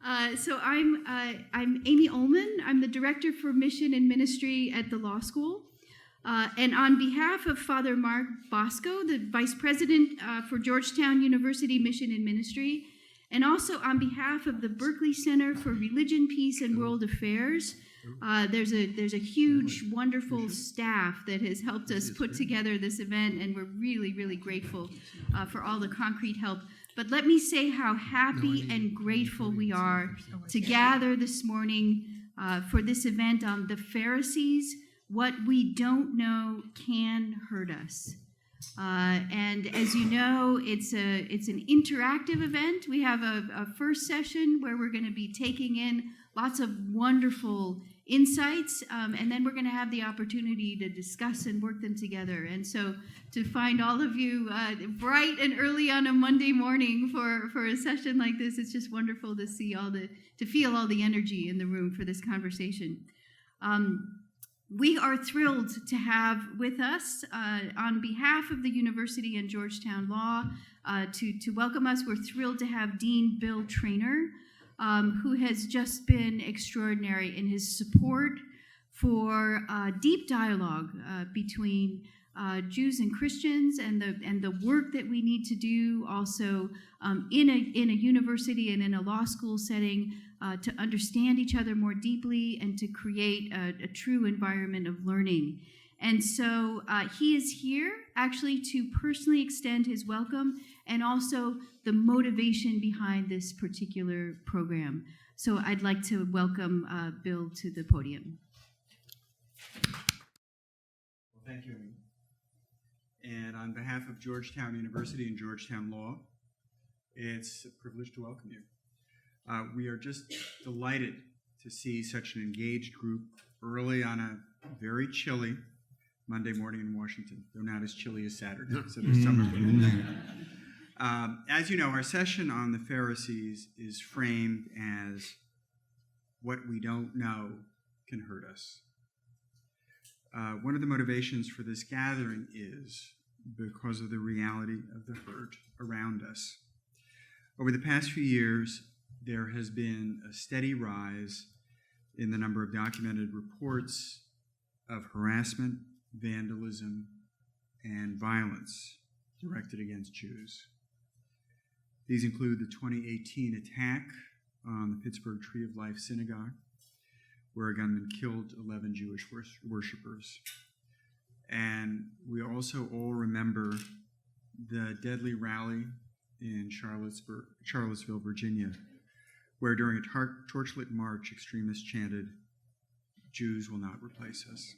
So I'm Amy Ullman. I'm the Director for Mission and Ministry at the law school. And on behalf of Father Mark Bosco, the Vice President for Georgetown University Mission and Ministry, and also on behalf of the Berkley Center for Religion, Peace, and World Affairs, there's a huge, wonderful staff that has helped us put together this event, and we're really, really grateful for all the concrete help. But let me say how happy and grateful we are to gather this morning for this event on the Pharisees. What we don't know can hurt us. And as you know, it's an interactive event. We have a first session where we're going to be taking in lots of wonderful insights, and then we're going to have the opportunity to discuss and work them together. And so to find all of you bright and early on a Monday morning for a session like this, it's just wonderful to see to feel all the energy in the room for this conversation. We are thrilled to have with us, on behalf of the University and Georgetown Law, to welcome us. We're thrilled to have Dean Bill Traynor, who has just been extraordinary in his support for deep dialogue between Jews and Christians, and the work that we need to do also in a university and in a law school setting to understand each other more deeply and to create a true environment of learning. And so he is here actually to personally extend his welcome and also the motivation behind this particular program. So I'd like to welcome Bill to the podium. Well, thank you, Amy. And on behalf of Georgetown University and Georgetown Law, it's a privilege to welcome you. We are just delighted to see such an engaged group early on a very chilly Monday morning in Washington, though not as chilly as Saturday, so there's some improvement. As you know, our session on the Pharisees is framed as what we don't know can hurt us. One of the motivations for this gathering is because of the reality of the hurt around us. Over the past few years, there has been a steady rise in the number of documented reports of harassment, vandalism, and violence directed against Jews. These include the 2018 attack on the Pittsburgh Tree of Life Synagogue, where a gunman killed 11 Jewish worshipers. And we also all remember the deadly rally in Charlottesville, Virginia, where during a torchlit march, extremists chanted, "Jews will not replace us."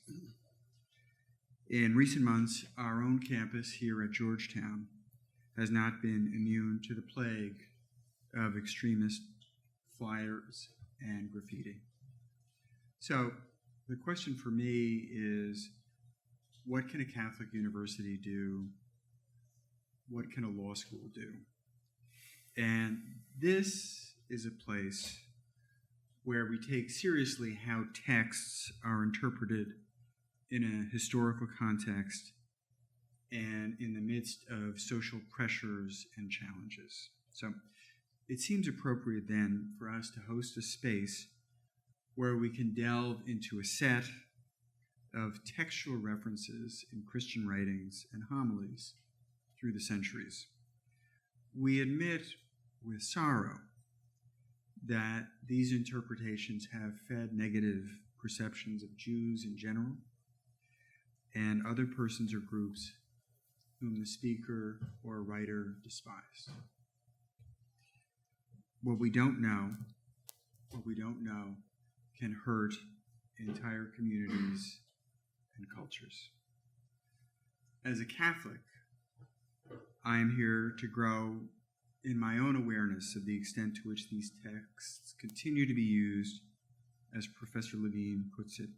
In recent months, our own campus here at Georgetown has not been immune to the plague of extremist flyers and graffiti. So the question for me is, what can a Catholic university do? What can a law school do? And this is a place where we take seriously how texts are interpreted in a historical context and in the midst of social pressures and challenges. So it seems appropriate then for us to host a space where we can delve into a set of textual references in Christian writings and homilies through the centuries. We admit with sorrow that these interpretations have fed negative perceptions of Jews in general and other persons or groups whom the speaker or writer despised. What we don't know can hurt entire communities and cultures. As a Catholic, I am here to grow in my own awareness of the extent to which these texts continue to be used, as Professor Levine puts it,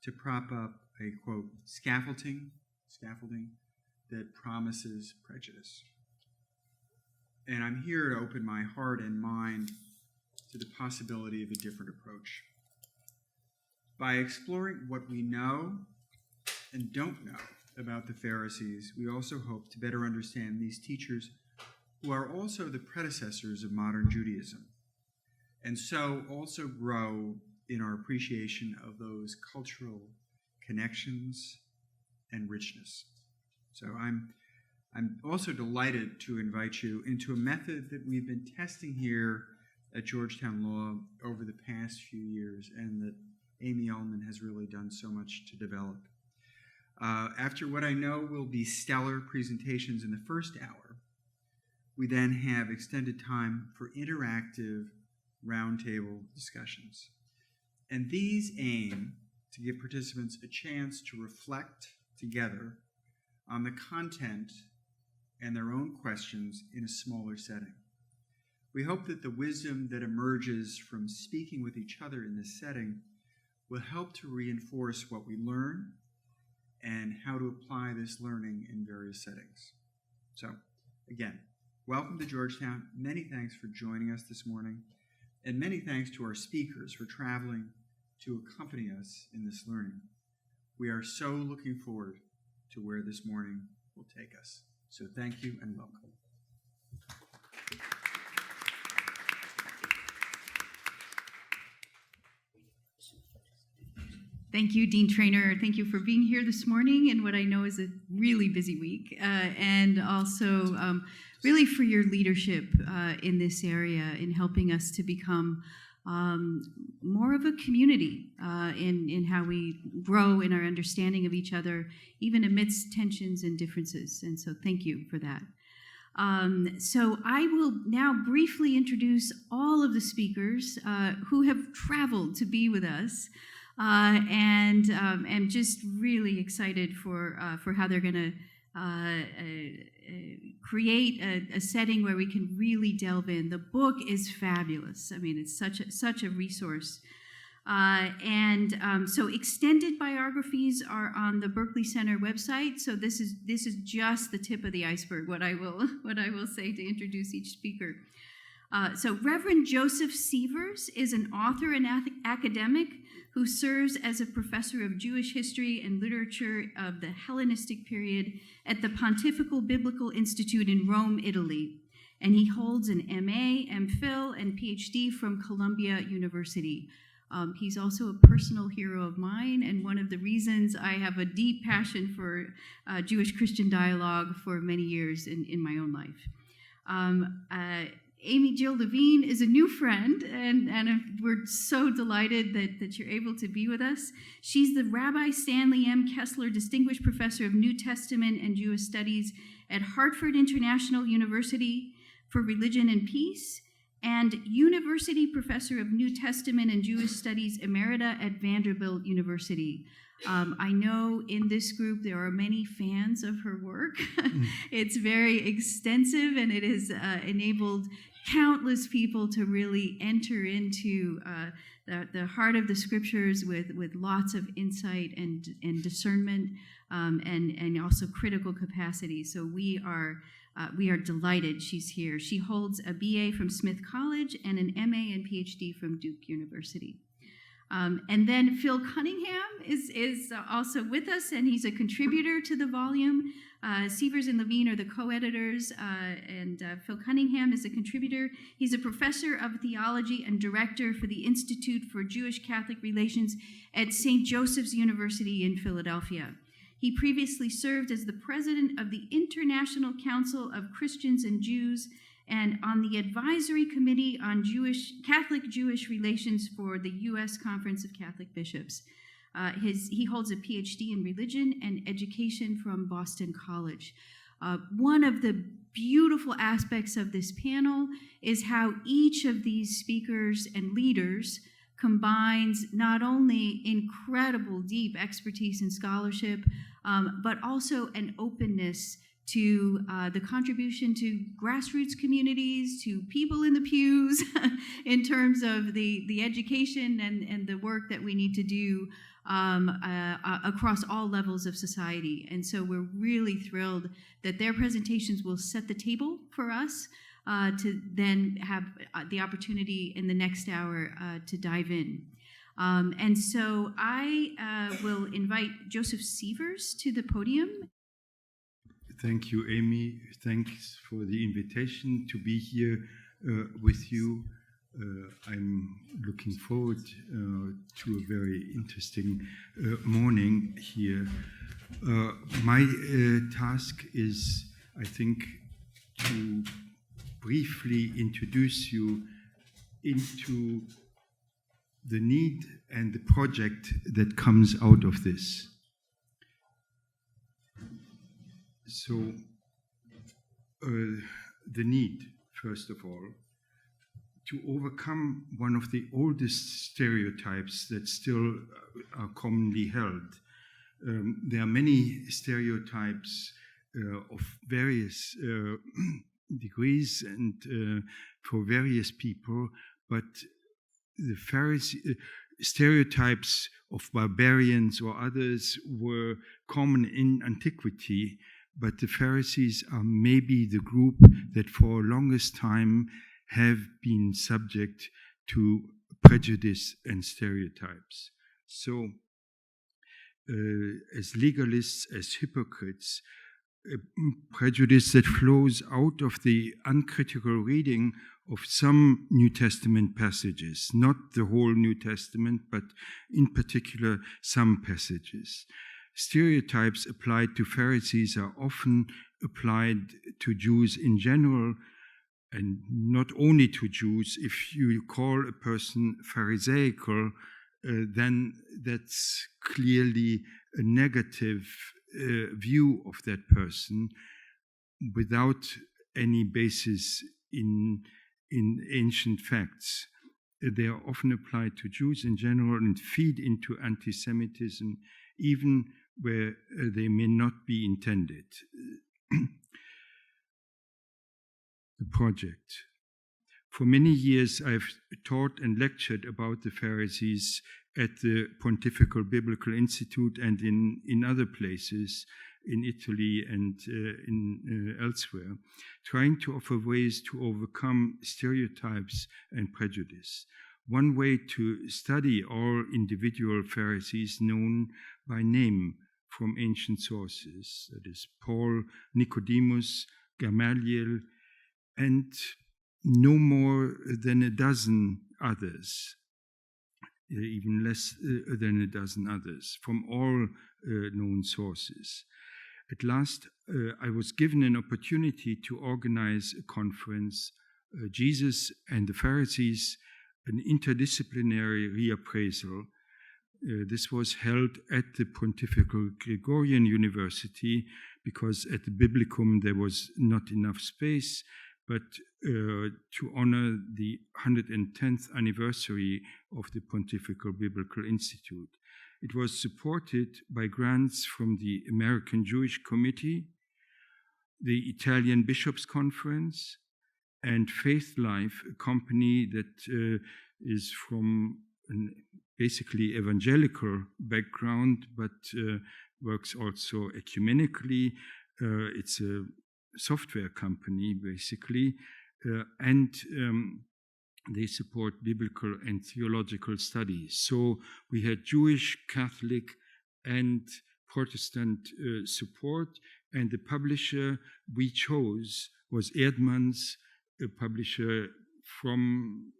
to prop up a, quote, scaffolding that promises prejudice. And I'm here to open my heart and mind to the possibility of a different approach. By exploring what we know and don't know about the Pharisees, we also hope to better understand these teachers who are also the predecessors of modern Judaism, and so also grow in our appreciation of those cultural connections and richness. So I'm also delighted to invite you into a method that we've been testing here at Georgetown Law over the past few years, and that Amy Ullman has really done so much to develop. After what I know will be stellar presentations in the first hour, we then have extended time for interactive roundtable discussions. And these aim to give participants a chance to reflect together on the content and their own questions in a smaller setting. We hope that the wisdom that emerges from speaking with each other in this setting will help to reinforce what we learn and how to apply this learning in various settings. So, again, welcome to Georgetown. Many thanks for joining us this morning, and many thanks to our speakers for traveling to accompany us in this learning. We are so looking forward to where this morning will take us. So thank you and welcome. Thank you, Dean Traynor. Thank you for being here this morning in what I know is a really busy week, and also really for your leadership in this area in helping us to become more of a community in how we grow in our understanding of each other, even amidst tensions and differences. And so thank you for that. So I will now briefly introduce all of the speakers who have traveled to be with us. And am just really excited for how they're going to create a setting where we can really delve in. The book is fabulous. I mean, it's such a resource. So extended biographies are on the Berkley Center website. So this is just the tip of the iceberg. What I will say to introduce each speaker. So Reverend Joseph Sievers is an author and academic who serves as a professor of Jewish history and literature of the Hellenistic period at the Pontifical Biblical Institute in Rome, Italy. And he holds an MA, MPhil, and PhD from Columbia University. He's also a personal hero of mine, and one of the reasons I have a deep passion for Jewish-Christian dialogue for many years in my own life. Amy Jill Levine is a new friend, and we're so delighted that you're able to be with us. She's the Rabbi Stanley M. Kessler Distinguished Professor of New Testament and Jewish Studies at Hartford International University for Religion and Peace, and University Professor of New Testament and Jewish Studies Emerita at Vanderbilt University. I know in this group there are many fans of her work. It's very extensive, and it has enabled countless people to really enter into the heart of the scriptures with lots of insight and discernment, and also critical capacity. So we are delighted she's here. She holds a BA from Smith College and an MA and PhD from Duke University. And then Phil Cunningham is also with us, and he's a contributor to the volume. Sievers and Levine are the co-editors, and Phil Cunningham is a contributor. He's a professor of theology and director for the Institute for Jewish-Catholic Relations at St. Joseph's University in Philadelphia. He previously served as the president of the International Council of Christians and Jews and on the advisory committee on Catholic-Jewish relations for the U.S. Conference of Catholic Bishops. He holds a PhD in religion and education from Boston College. One of the beautiful aspects of this panel is how each of these speakers and leaders combines not only incredible deep expertise and scholarship, but also an openness to the contribution to grassroots communities, to people in the pews, in terms of the education and the work that we need to do across all levels of society. And so we're really thrilled that their presentations will set the table for us to then have the opportunity in the next hour to dive in. And so I will invite Joseph Sievers to the podium. Thank you, Amy. Thanks for the invitation to be here with you. I'm looking forward to a very interesting morning here. My task is, I think, to briefly introduce you into the need and the project that comes out of this. So, the need, first of all, to overcome one of the oldest stereotypes that still are commonly held. There are many stereotypes of various degrees and for various people, but the Pharisee stereotypes of barbarians or others were common in antiquity, but the Pharisees are maybe the group that for the longest time have been subject to prejudice and stereotypes. So, as legalists, as hypocrites, prejudice that flows out of the uncritical reading of some New Testament passages, not the whole New Testament, but in particular some passages. Stereotypes applied to Pharisees are often applied to Jews in general, and not only to Jews. If you call a person Pharisaical, then that's clearly a negative view of that person without any basis in ancient facts. They are often applied to Jews in general and feed into anti-Semitism, even where they may not be intended. The project. For many years, I've taught and lectured about the Pharisees at the Pontifical Biblical Institute and in other places, in Italy and elsewhere, trying to offer ways to overcome stereotypes and prejudice. One way to study all individual Pharisees known by name from ancient sources, that is Paul, Nicodemus, Gamaliel, and no more than a dozen others, even less than a dozen others, from all known sources. At last, I was given an opportunity to organize a conference, Jesus and the Pharisees, an interdisciplinary reappraisal. This was held at the Pontifical Gregorian University because at the Biblicum there was not enough space, but to honor the 110th anniversary of the Pontifical Biblical Institute. It was supported by grants from the American Jewish Committee, the Italian Bishops' Conference, and Faith Life, a company that is from an basically evangelical background, but works also ecumenically. It's a software company, basically, and they support biblical and theological studies. So we had Jewish, Catholic, and Protestant support, and the publisher we chose was Erdmanns, a publisher from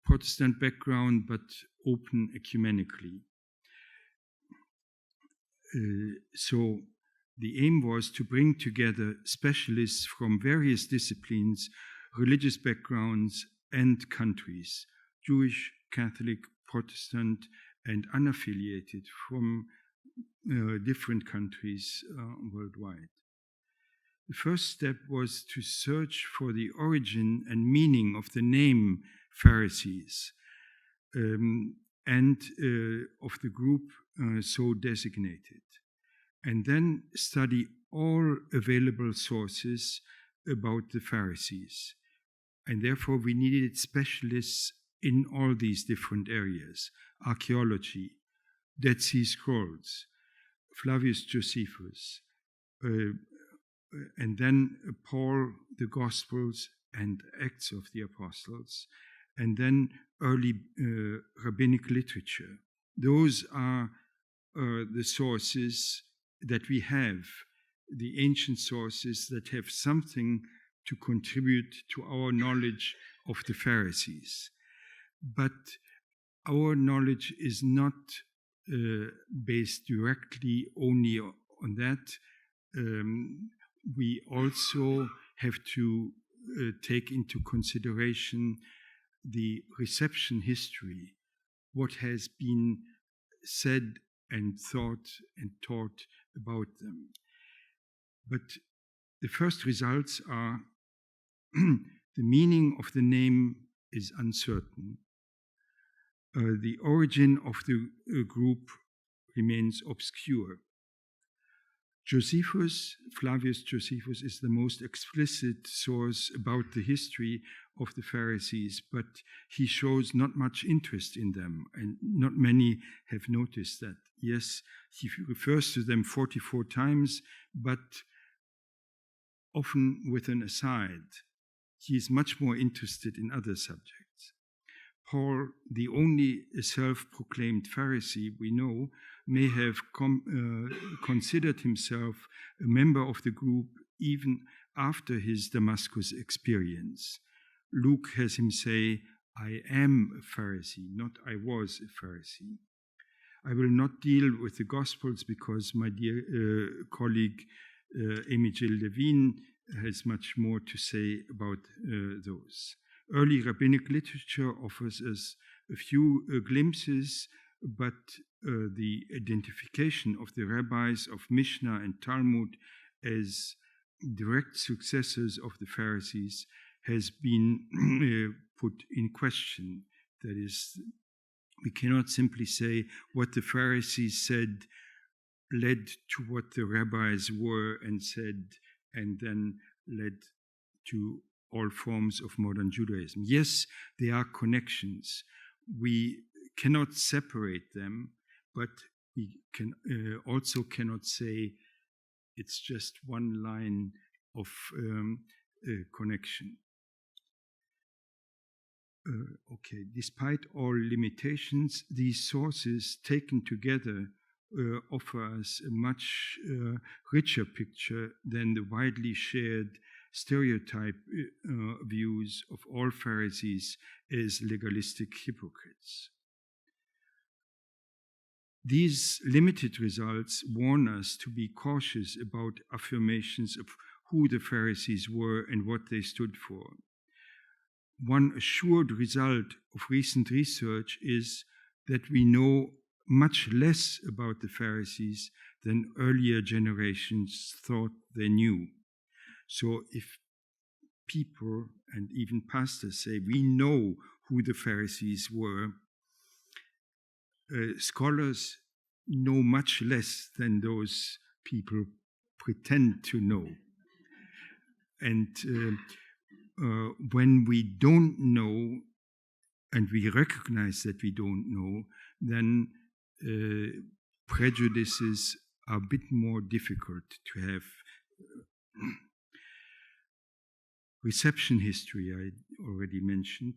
Protestant background, but open ecumenically. So the aim was to bring together specialists from various disciplines, religious backgrounds, and countries, Jewish, Catholic, Protestant, and unaffiliated from different countries worldwide. The first step was to search for the origin and meaning of the name Pharisees and of the group so designated, and then study all available sources about the Pharisees. And therefore we needed specialists in all these different areas: archaeology, Dead Sea Scrolls, Flavius Josephus, and then Paul, the Gospels and Acts of the Apostles, and then early rabbinic literature. Those are the sources that we have, the ancient sources that have something to contribute to our knowledge of the Pharisees. But our knowledge is not based directly only on that. We also have to take into consideration the reception history, what has been said and thought and taught about them. But the first results are the meaning of the name is uncertain. The origin of the group remains obscure. Josephus, Flavius Josephus, is the most explicit source about the history of the Pharisees, but he shows not much interest in them, and not many have noticed that. Yes, he refers to them 44 times, but often with an aside. He is much more interested in other subjects. Paul, the only self-proclaimed Pharisee we know, may have considered himself a member of the group even after his Damascus experience. Luke has him say, "I am a Pharisee," not "I was a Pharisee." I will not deal with the Gospels because my dear colleague Amy Jill Levine has much more to say about those. Early rabbinic literature offers us a few glimpses, but the identification of the rabbis of Mishnah and Talmud as direct successors of the Pharisees has been put in question. That is, we cannot simply say what the Pharisees said led to what the rabbis were and said, and then led to all forms of modern Judaism. Yes, there are connections. We cannot separate them, but we can also cannot say it's just one line of connection. Okay, despite all limitations, these sources taken together offer us a much richer picture than the widely shared stereotype views of all Pharisees as legalistic hypocrites. These limited results warn us to be cautious about affirmations of who the Pharisees were and what they stood for. One assured result of recent research is that we know much less about the Pharisees than earlier generations thought they knew. So if people and even pastors say, we know who the Pharisees were, scholars know much less than those people pretend to know. And when we don't know and we recognize that we don't know, then prejudices are a bit more difficult to have. Reception history, I already mentioned.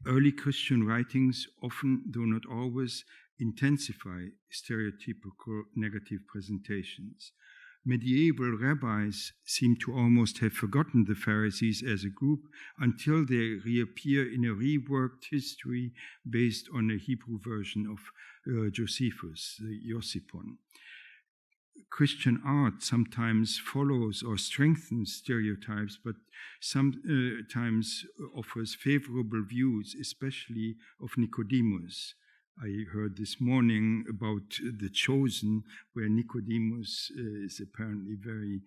Early Christian writings often, though not always, intensify stereotypical negative presentations. Medieval rabbis seem to almost have forgotten the Pharisees as a group until they reappear in a reworked history based on a Hebrew version of Josephus, the Yosipon. Christian art sometimes follows or strengthens stereotypes, but sometimes offers favorable views, especially of Nicodemus. I heard this morning about The Chosen, where Nicodemus is apparently very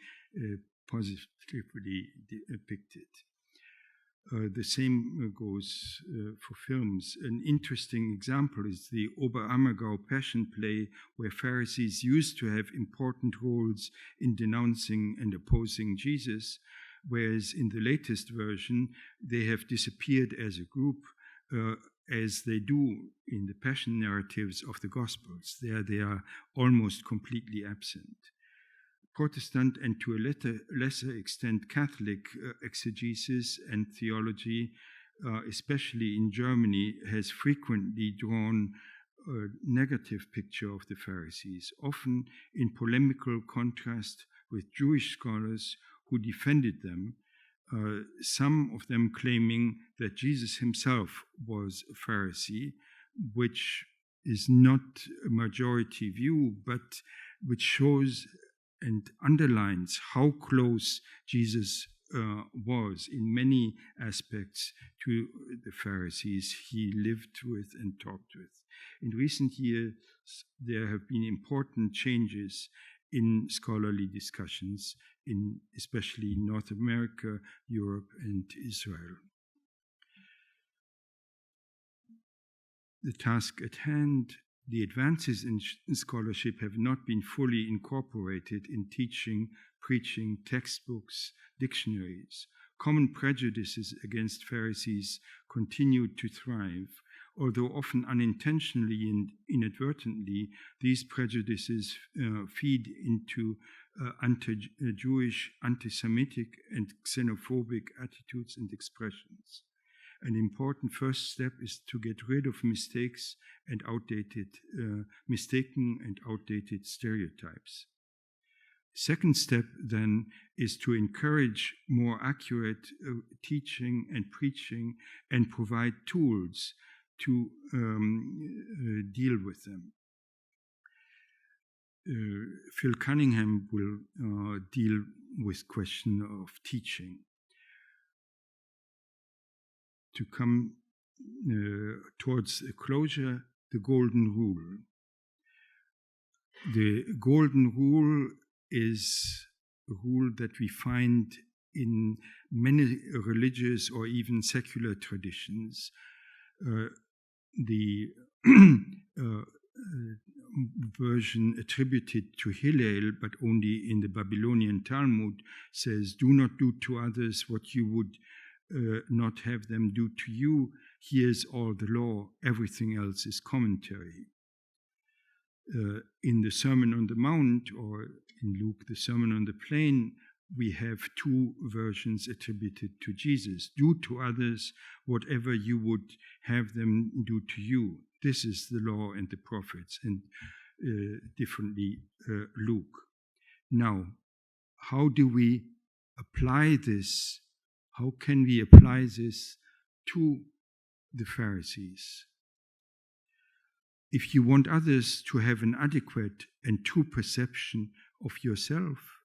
positively depicted. The same goes for films. An interesting example is the Oberammergau Passion Play, where Pharisees used to have important roles in denouncing and opposing Jesus, whereas in the latest version, they have disappeared as a group, as they do in the Passion narratives of the Gospels. There they are almost completely absent. Protestant and to a lesser extent Catholic exegesis and theology, especially in Germany, has frequently drawn a negative picture of the Pharisees, often in polemical contrast with Jewish scholars who defended them, some of them claiming that Jesus himself was a Pharisee, which is not a majority view, but which shows and underlines how close Jesus was in many aspects to the Pharisees he lived with and talked with. In recent years, there have been important changes in scholarly discussions, in especially North America, Europe, and Israel. The task at hand, the advances in scholarship have not been fully incorporated in teaching, preaching, textbooks, dictionaries. Common prejudices against Pharisees continued to thrive, although often unintentionally and inadvertently. These prejudices feed into anti-Jewish, anti-Semitic, and xenophobic attitudes and expressions. An important first step is to get rid of mistakes and mistaken and outdated stereotypes. Second step, then, is to encourage more accurate teaching and preaching and provide tools to deal with them. Phil Cunningham will deal with question of teaching. To come towards a closure, the golden rule. The golden rule is a rule that we find in many religious or even secular traditions. The version attributed to Hillel, but only in the Babylonian Talmud, says, "Do not do to others what you would not have them do to you. Here's all the law. Everything else is commentary." In the Sermon on the Mount, or in Luke, the Sermon on the Plain, we have two versions attributed to Jesus. "Do to others whatever you would have them do to you. This is the law and the prophets," and differently Luke. Now, how do we apply this? How can we apply this to the Pharisees? If you want others to have an adequate and true perception of yourself,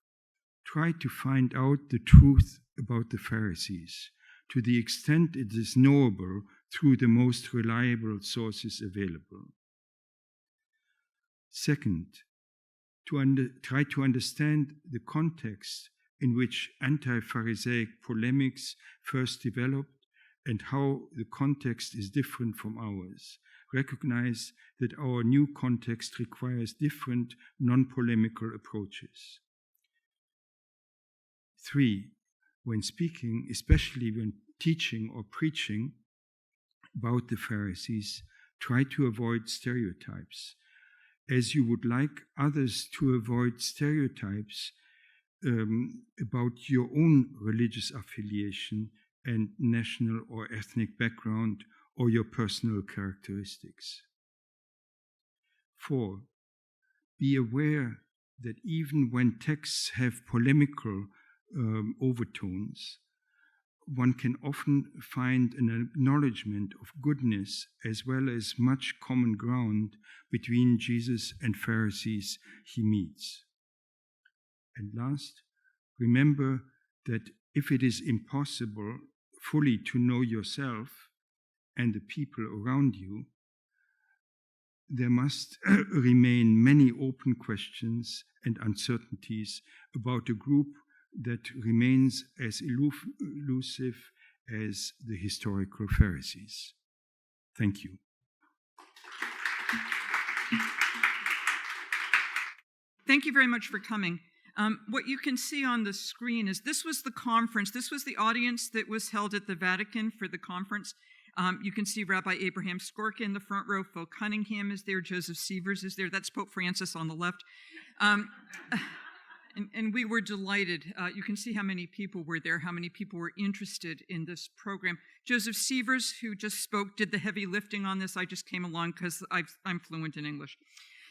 try to find out the truth about the Pharisees to the extent it is knowable through the most reliable sources available. Second, try to understand the context in which anti-Pharisaic polemics first developed and how the context is different from ours. Recognize that our new context requires different non-polemical approaches. 3, when speaking, especially when teaching or preaching about the Pharisees, try to avoid stereotypes, as you would like others to avoid stereotypes about your own religious affiliation and national or ethnic background or your personal characteristics. 4, be aware that even when texts have polemical overtones, one can often find an acknowledgement of goodness as well as much common ground between Jesus and Pharisees he meets. And last, remember that if it is impossible fully to know yourself and the people around you, there must remain many open questions and uncertainties about a group that remains as elusive as the historical Pharisees. Thank you. Thank you very much for coming. What you can see on the screen is this was the conference. This was the audience that was held at the Vatican for the conference. You can see Rabbi Abraham Skorka in the front row. Phil Cunningham is there. Joseph Sievers is there. That's Pope Francis on the left. And we were delighted. You can see how many people were there, how many people were interested in this program. Joseph Sievers, who just spoke, did the heavy lifting on this. I just came along because I'm fluent in English.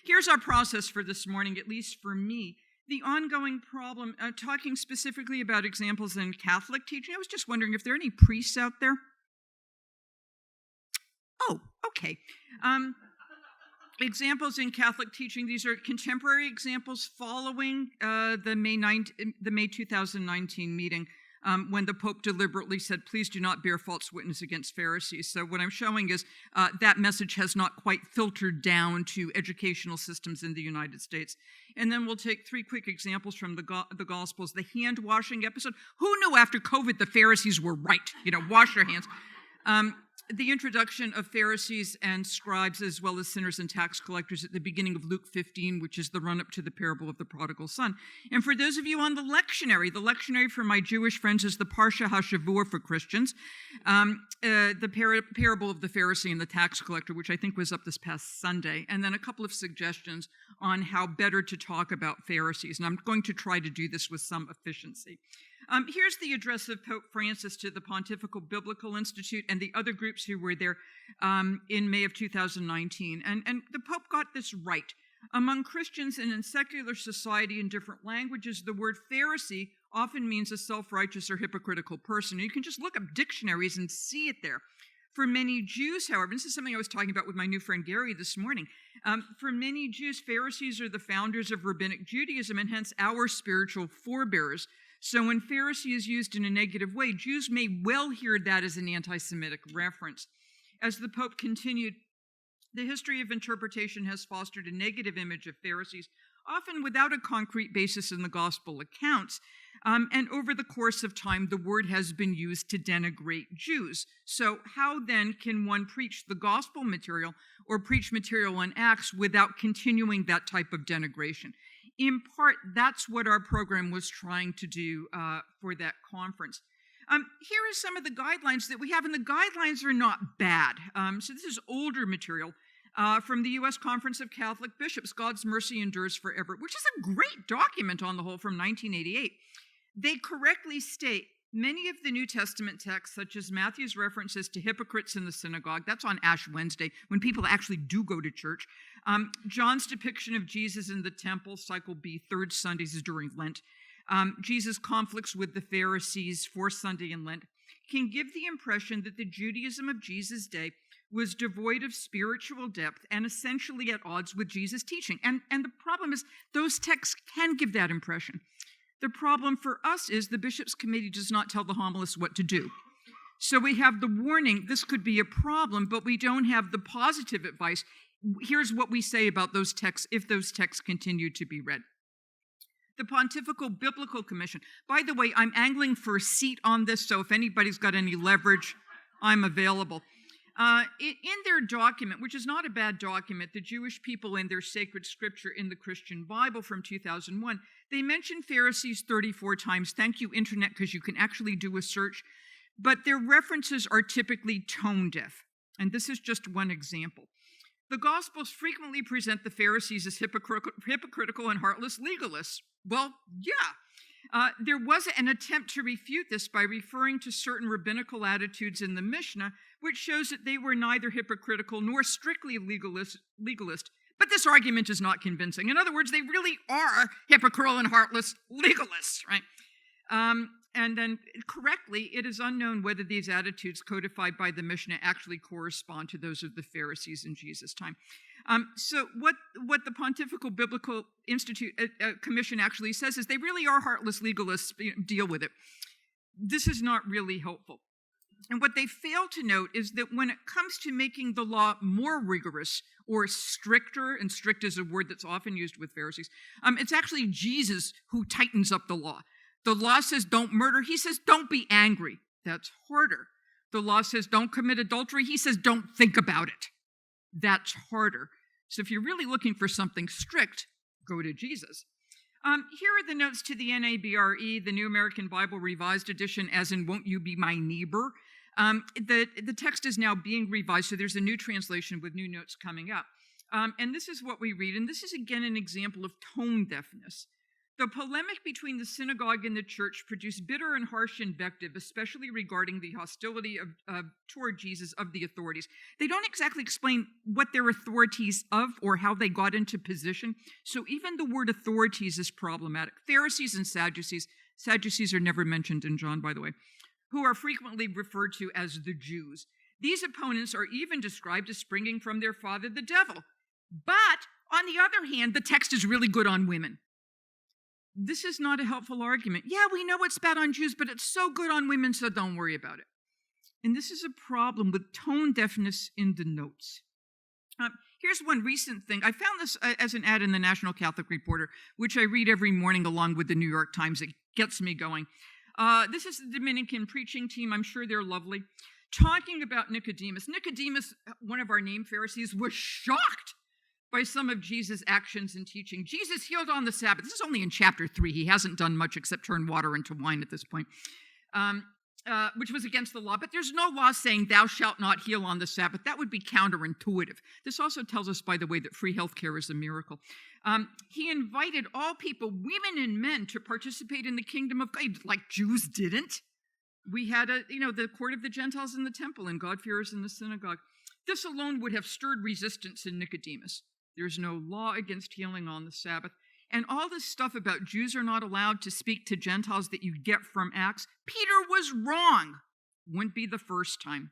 Here's our process for this morning, at least for me. The ongoing problem, talking specifically about examples in Catholic teaching, I was just wondering if there are any priests out there? Oh, okay. Examples in Catholic teaching, these are contemporary examples following the May 2019 meeting when the Pope deliberately said, please do not bear false witness against Pharisees. So what I'm showing is that message has not quite filtered down to educational systems in the United States. And then we'll take 3 quick examples from the Gospels. The hand washing episode. Who knew after COVID the Pharisees were right? Wash your hands. The introduction of Pharisees and scribes as well as sinners and tax collectors at the beginning of Luke 15, which is the run-up to the parable of the prodigal son. And for those of you on the lectionary for my Jewish friends is the Parsha HaShavua for Christians, the parable of the Pharisee and the tax collector, which I think was up this past Sunday, and then a couple of suggestions on how better to talk about Pharisees. And I'm going to try to do this with some efficiency. Here's the address of Pope Francis to the Pontifical Biblical Institute and the other groups who were there in May of 2019. And the Pope got this right. Among Christians and in secular society in different languages, the word Pharisee often means a self-righteous or hypocritical person. You can just look up dictionaries and see it there. For many Jews, however, this is something I was talking about with my new friend Gary this morning. For many Jews, Pharisees are the founders of rabbinic Judaism and hence our spiritual forebears. So when Pharisee is used in a negative way, Jews may well hear that as an anti-Semitic reference. As the Pope continued, the history of interpretation has fostered a negative image of Pharisees, often without a concrete basis in the gospel accounts. And over the course of time, the word has been used to denigrate Jews. So how then can one preach the gospel material or preach material in Acts without continuing that type of denigration? In part, that's what our program was trying to do for that conference. Here are some of the guidelines that we have, and the guidelines are not bad. So this is older material from the U.S. Conference of Catholic Bishops, God's Mercy Endures Forever, which is a great document on the whole from 1988. They correctly state many of the New Testament texts, such as Matthew's references to hypocrites in the synagogue, that's on Ash Wednesday, when people actually do go to church. John's depiction of Jesus in the temple, cycle B, third Sundays is during Lent. Jesus' conflicts with the Pharisees, fourth Sunday in Lent, can give the impression that the Judaism of Jesus' day was devoid of spiritual depth and essentially at odds with Jesus' teaching. And the problem is those texts can give that impression. The problem for us is the Bishops' Committee does not tell the homilists what to do. So we have the warning, this could be a problem, but we don't have the positive advice. Here's what we say about those texts if those texts continue to be read. The Pontifical Biblical Commission. By the way, I'm angling for a seat on this, so if anybody's got any leverage, I'm available. In their document, which is not a bad document, the Jewish people and their sacred scripture in the Christian Bible from 2001, they mention Pharisees 34 times. Thank you, Internet, because you can actually do a search. But their references are typically tone deaf. And this is just one example. The Gospels frequently present the Pharisees as hypocritical and heartless legalists. Well, yeah. There was an attempt to refute this by referring to certain rabbinical attitudes in the Mishnah, which shows that they were neither hypocritical nor strictly legalist. But this argument is not convincing. In other words, they really are hypocritical and heartless legalists, right? And then correctly, it is unknown whether these attitudes codified by the Mishnah actually correspond to those of the Pharisees in Jesus' time. So what the Pontifical Biblical Institute Commission actually says is they really are heartless legalists, deal with it. This is not really helpful. And what they fail to note is that when it comes to making the law more rigorous or stricter, and strict is a word that's often used with Pharisees, it's actually Jesus who tightens up the law. The law says don't murder. He says don't be angry. That's harder. The law says don't commit adultery. He says don't think about it. That's harder. So if you're really looking for something strict, go to Jesus. Here are the notes to the NABRE, the New American Bible Revised Edition, as in Won't You Be My Neighbor? The text is now being revised, so there's a new translation with new notes coming up. And this is what we read, and this is again an example of tone deafness. The polemic between the synagogue and the church produced bitter and harsh invective, especially regarding the hostility toward Jesus of the authorities. They don't exactly explain what they're authorities of or how they got into position. So even the word authorities is problematic. Pharisees and Sadducees are never mentioned in John, by the way, who are frequently referred to as the Jews. These opponents are even described as springing from their father, the devil. But on the other hand, the text is really good on women. This is not a helpful argument. Yeah, we know it's bad on Jews, but it's so good on women, so don't worry about it. And this is a problem with tone deafness in the notes. Here's one recent thing. I found this as an ad in the National Catholic Reporter, which I read every morning along with the New York Times. It gets me going. This is the Dominican preaching team. I'm sure they're lovely. Talking about Nicodemus. Nicodemus, one of our named Pharisees, was shocked by some of Jesus' actions and teaching. Jesus healed on the Sabbath. This is only in chapter 3. He hasn't done much except turn water into wine at this point, which was against the law. But there's no law saying thou shalt not heal on the Sabbath. That would be counterintuitive. This also tells us, by the way, that free health care is a miracle. He invited all people, women and men, to participate in the kingdom of God, like Jews didn't. We had the court of the Gentiles in the temple and God-fearers in the synagogue. This alone would have stirred resistance in Nicodemus. There's no law against healing on the Sabbath. And all this stuff about Jews are not allowed to speak to Gentiles that you get from Acts, Peter was wrong. Wouldn't be the first time.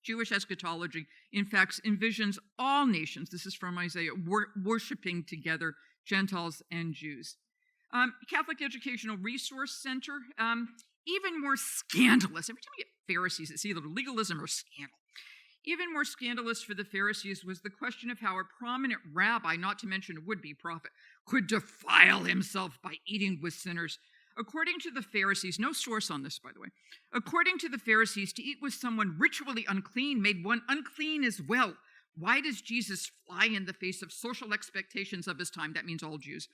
Jewish eschatology, in fact, envisions all nations, this is from Isaiah, worshiping together, Gentiles and Jews. Catholic Educational Resource Center, even more scandalous. Every time we get Pharisees, it's either legalism or scandal. Even more scandalous for the Pharisees was the question of how a prominent rabbi, not to mention a would-be prophet, could defile himself by eating with sinners. According to the Pharisees, no source on this, by the way, according to the Pharisees, to eat with someone ritually unclean made one unclean as well. Why does Jesus fly in the face of social expectations of his time? That means all Jews.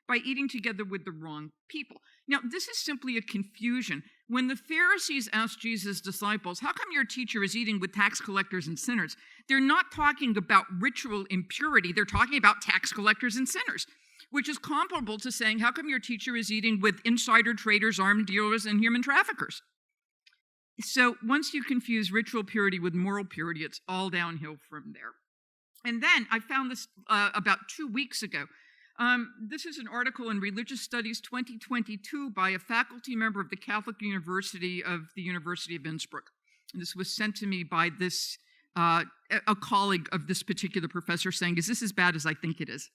By eating together with the wrong people. Now, this is simply a confusion. When the Pharisees asked Jesus' disciples, how come your teacher is eating with tax collectors and sinners? They're not talking about ritual impurity. They're talking about tax collectors and sinners, which is comparable to saying, how come your teacher is eating with insider traders, armed dealers, and human traffickers? So once you confuse ritual purity with moral purity, it's all downhill from there. And then I found this about 2 weeks ago. This is an article in Religious Studies 2022 by a faculty member of the Catholic University of the University of Innsbruck. And this was sent to me by a colleague of this particular professor saying, is this as bad as I think it is?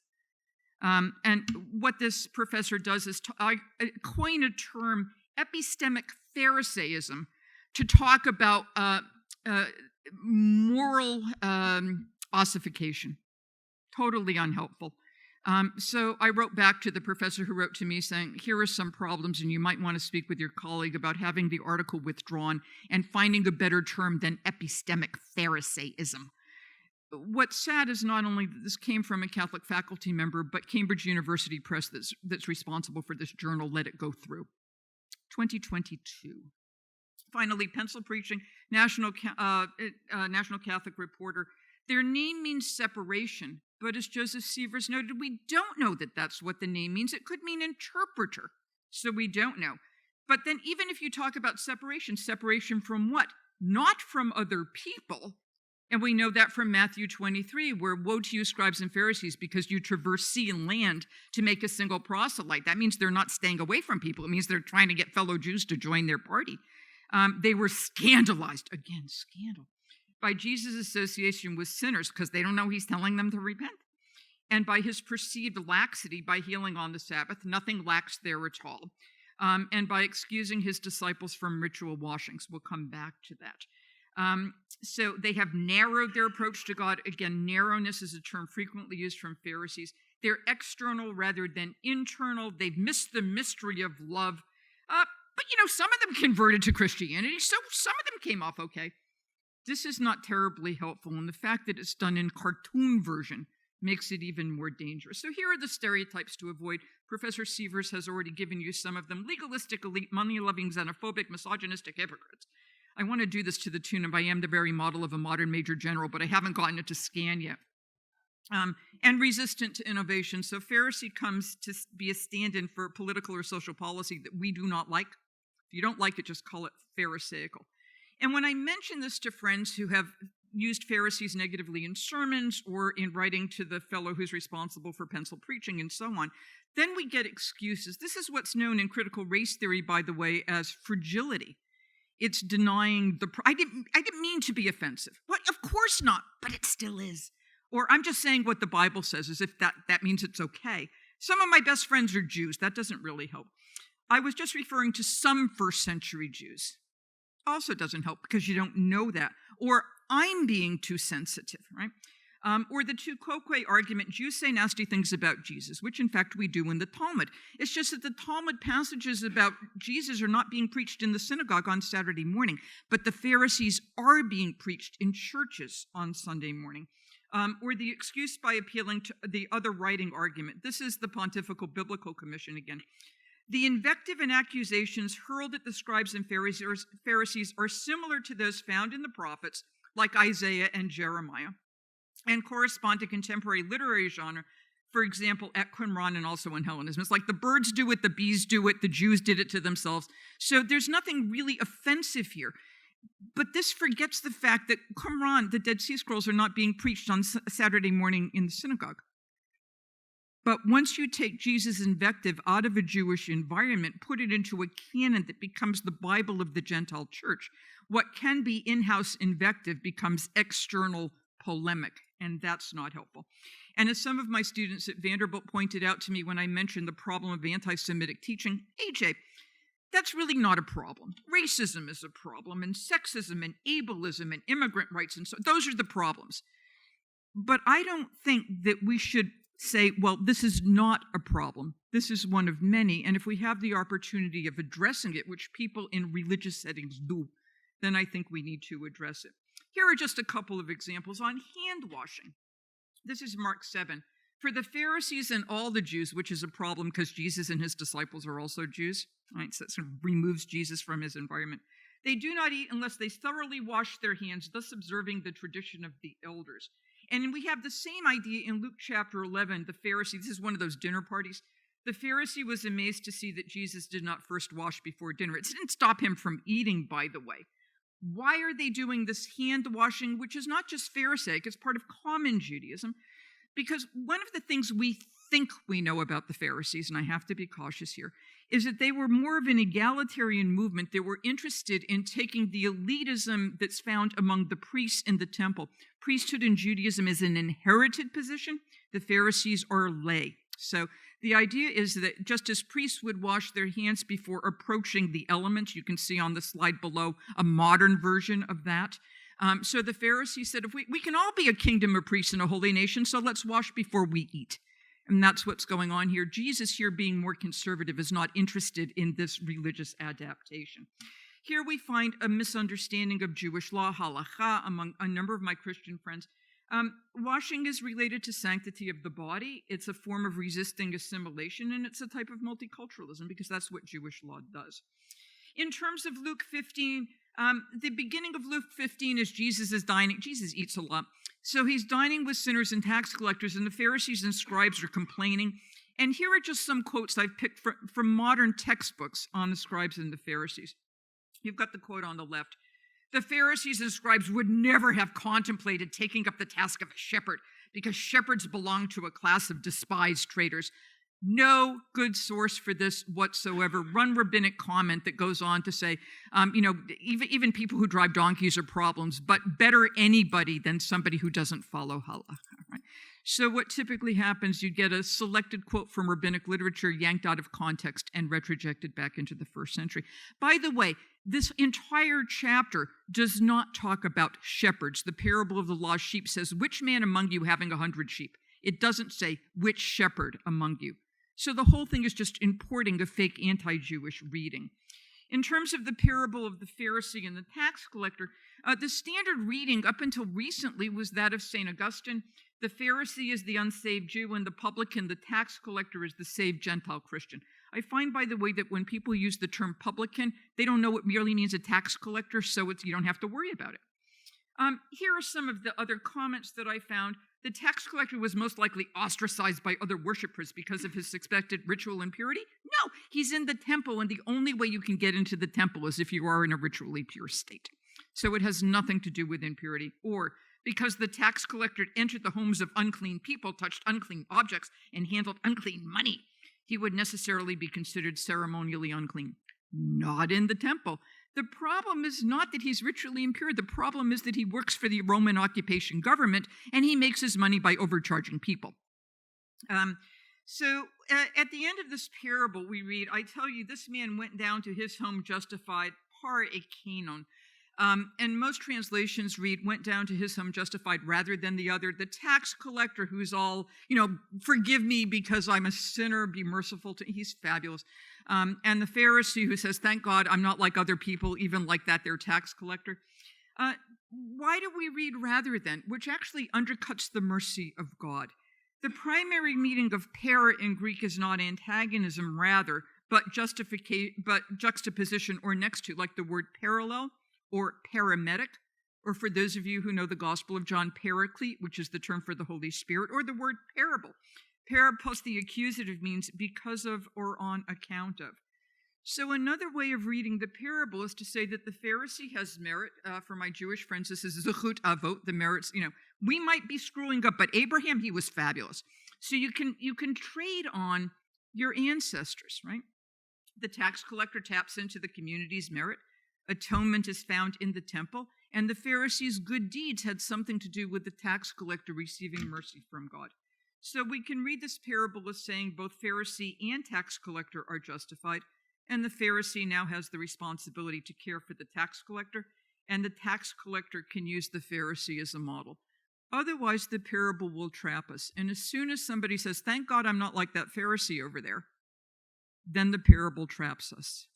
And what this professor does is coin a term, epistemic Pharisaism, to talk about moral ossification. Totally unhelpful. So I wrote back to the professor who wrote to me saying, here are some problems and you might want to speak with your colleague about having the article withdrawn and finding a better term than epistemic Pharisaism. What's sad is not only that this came from a Catholic faculty member, but Cambridge University Press that's responsible for this journal let it go through. 2022. Finally, pencil preaching, National Catholic Reporter. Their name means separation, but as Joseph Sievers noted, we don't know that that's what the name means. It could mean interpreter, so we don't know. But then even if you talk about separation from what? Not from other people. And we know that from Matthew 23, where woe to you, scribes and Pharisees, because you traverse sea and land to make a single proselyte. That means they're not staying away from people. It means they're trying to get fellow Jews to join their party. They were scandalized, again, scandal, by Jesus' association with sinners because they don't know he's telling them to repent. And by his perceived laxity by healing on the Sabbath, nothing lacks there at all. And by excusing his disciples from ritual washings. We'll come back to that. So they have narrowed their approach to God. Again, narrowness is a term frequently used from Pharisees. They're external rather than internal. They've missed the mystery of love. But, some of them converted to Christianity, so some of them came off okay. This is not terribly helpful, and the fact that it's done in cartoon version makes it even more dangerous. So here are the stereotypes to avoid. Professor Sievers has already given you some of them. Legalistic, elite, money-loving, xenophobic, misogynistic hypocrites. I want to do this to the tune of I am the very model of a modern major general, but I haven't gotten it to scan yet. and resistant to innovation. So Pharisee comes to be a stand-in for political or social policy that we do not like. If you don't like it, just call it Pharisaical. And when I mention this to friends who have used Pharisees negatively in sermons or in writing to the fellow who's responsible for pencil preaching and so on, then we get excuses. This is what's known in critical race theory, by the way, as fragility. It's denying I didn't mean to be offensive. What? Of course not, but it still is. Or I'm just saying what the Bible says, as if that means it's okay. Some of my best friends are Jews. That doesn't really help. I was just referring to some first century Jews. Also doesn't help because you don't know that. Or I'm being too sensitive, right? Or the tu quoque argument, Jews say nasty things about Jesus, which in fact we do in the Talmud. It's just that the Talmud passages about Jesus are not being preached in the synagogue on Saturday morning, but the Pharisees are being preached in churches on Sunday morning. Or the excuse by appealing to the other writing argument. This is the Pontifical Biblical Commission again. The invective and accusations hurled at the scribes and Pharisees are similar to those found in the prophets, like Isaiah and Jeremiah, and correspond to contemporary literary genre, for example, at Qumran and also in Hellenism. It's like the birds do it, the bees do it, the Jews did it to themselves. So there's nothing really offensive here. But this forgets the fact that Qumran, the Dead Sea Scrolls, are not being preached on Saturday morning in the synagogue. But once you take Jesus' invective out of a Jewish environment, put it into a canon that becomes the Bible of the Gentile church, what can be in-house invective becomes external polemic, and that's not helpful. And as some of my students at Vanderbilt pointed out to me when I mentioned the problem of anti-Semitic teaching, AJ, that's really not a problem. Racism is a problem, and sexism, and ableism, and immigrant rights, and so those are the problems. But I don't think that we should say, well, this is not a problem. This is one of many, and if we have the opportunity of addressing it, which people in religious settings do, then I think we need to address it. Here are just a couple of examples on hand washing. This is Mark 7. For the Pharisees and all the Jews, which is a problem because Jesus and his disciples are also Jews, right? So it sort of removes Jesus from his environment. They do not eat unless they thoroughly wash their hands, thus observing the tradition of the elders. And we have the same idea in Luke chapter 11. The Pharisee, this is one of those dinner parties. The Pharisee was amazed to see that Jesus did not first wash before dinner. It didn't stop him from eating, by the way. Why are they doing this hand washing, which is not just Pharisaic, it's part of common Judaism? Because one of the things we think we know about the Pharisees, and I have to be cautious here, is that they were more of an egalitarian movement. They were interested in taking the elitism that's found among the priests in the temple. Priesthood in Judaism is an inherited position. The Pharisees are lay. So the idea is that just as priests would wash their hands before approaching the elements, you can see on the slide below a modern version of that. So the Pharisees said, if we can all be a kingdom of priests and a holy nation, so let's wash before we eat. And that's what's going on here. Jesus, here being more conservative, is not interested in this religious adaptation. Here we find a misunderstanding of Jewish law, halakha, among a number of my Christian friends. Washing is related to sanctity of the body. It's a form of resisting assimilation, and it's a type of multiculturalism because that's what Jewish law does. In terms of Luke 15, the beginning of Luke 15 is Jesus is dining. Jesus eats a lot. So he's dining with sinners and tax collectors, and the Pharisees and scribes are complaining. And here are just some quotes I've picked from modern textbooks on the scribes and the Pharisees. You've got the quote on the left. The Pharisees and scribes would never have contemplated taking up the task of a shepherd because shepherds belong to a class of despised traders. No good source for this whatsoever. One rabbinic comment that goes on to say, even people who drive donkeys are problems, but better anybody than somebody who doesn't follow halakha. Right? So what typically happens, you get a selected quote from rabbinic literature yanked out of context and retrojected back into the first century. By the way, this entire chapter does not talk about shepherds. The parable of the lost sheep says, which man among you having 100 sheep? It doesn't say, which shepherd among you? So the whole thing is just importing a fake anti-Jewish reading. In terms of the parable of the Pharisee and the tax collector, the standard reading up until recently was that of St. Augustine. The Pharisee is the unsaved Jew, and the publican, the tax collector, is the saved Gentile Christian. I find, by the way, that when people use the term publican, they don't know what merely means a tax collector, so you don't have to worry about it. Here are some of the other comments that I found. The tax collector was most likely ostracized by other worshipers because of his suspected ritual impurity. No, he's in the temple, and the only way you can get into the temple is if you are in a ritually pure state. So it has nothing to do with impurity. Or because the tax collector entered the homes of unclean people, touched unclean objects, and handled unclean money, he would necessarily be considered ceremonially unclean. Not in the temple. The problem is not that he's ritually impure. The problem is that he works for the Roman occupation government, and he makes his money by overcharging people. So at the end of this parable, we read, I tell you, this man went down to his home justified par ekeinon. And most translations read, went down to his home justified rather than the other. The tax collector who's all, forgive me because I'm a sinner, be merciful to, he's fabulous. And the Pharisee who says, thank God I'm not like other people, even like that, they're tax collector. Why do we read rather than, which actually undercuts the mercy of God? The primary meaning of para in Greek is not antagonism, rather, but juxtaposition or next to, like the word parallel or paramedic, or for those of you who know the Gospel of John, paraclete, which is the term for the Holy Spirit, or the word parable. Para plus the accusative means because of or on account of. So another way of reading the parable is to say that the Pharisee has merit. For my Jewish friends, this is zechut avot, the merits. We might be screwing up, but Abraham, he was fabulous. So you can trade on your ancestors, right? The tax collector taps into the community's merit. Atonement is found in the temple, and the Pharisees' good deeds had something to do with the tax collector receiving mercy from God. So we can read this parable as saying both Pharisee and tax collector are justified, and the Pharisee now has the responsibility to care for the tax collector, and the tax collector can use the Pharisee as a model. Otherwise, the parable will trap us. And as soon as somebody says, thank God I'm not like that Pharisee over there, then the parable traps us.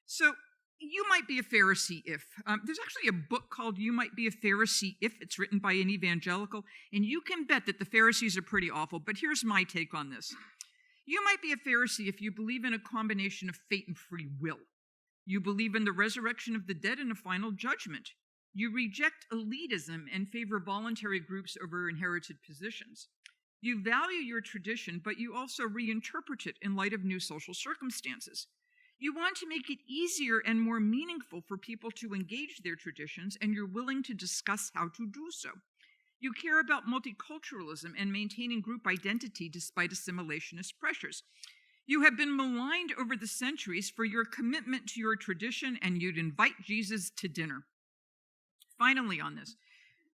So you might be a Pharisee if. There's actually a book called You Might Be a Pharisee If. It's written by an evangelical, and you can bet that the Pharisees are pretty awful, but here's my take on this. You might be a Pharisee if you believe in a combination of fate and free will. You believe in the resurrection of the dead and a final judgment. You reject elitism and favor voluntary groups over inherited positions. You value your tradition, but you also reinterpret it in light of new social circumstances. You want to make it easier and more meaningful for people to engage their traditions, and you're willing to discuss how to do so. You care about multiculturalism and maintaining group identity despite assimilationist pressures. You have been maligned over the centuries for your commitment to your tradition, and you'd invite Jesus to dinner. Finally on this,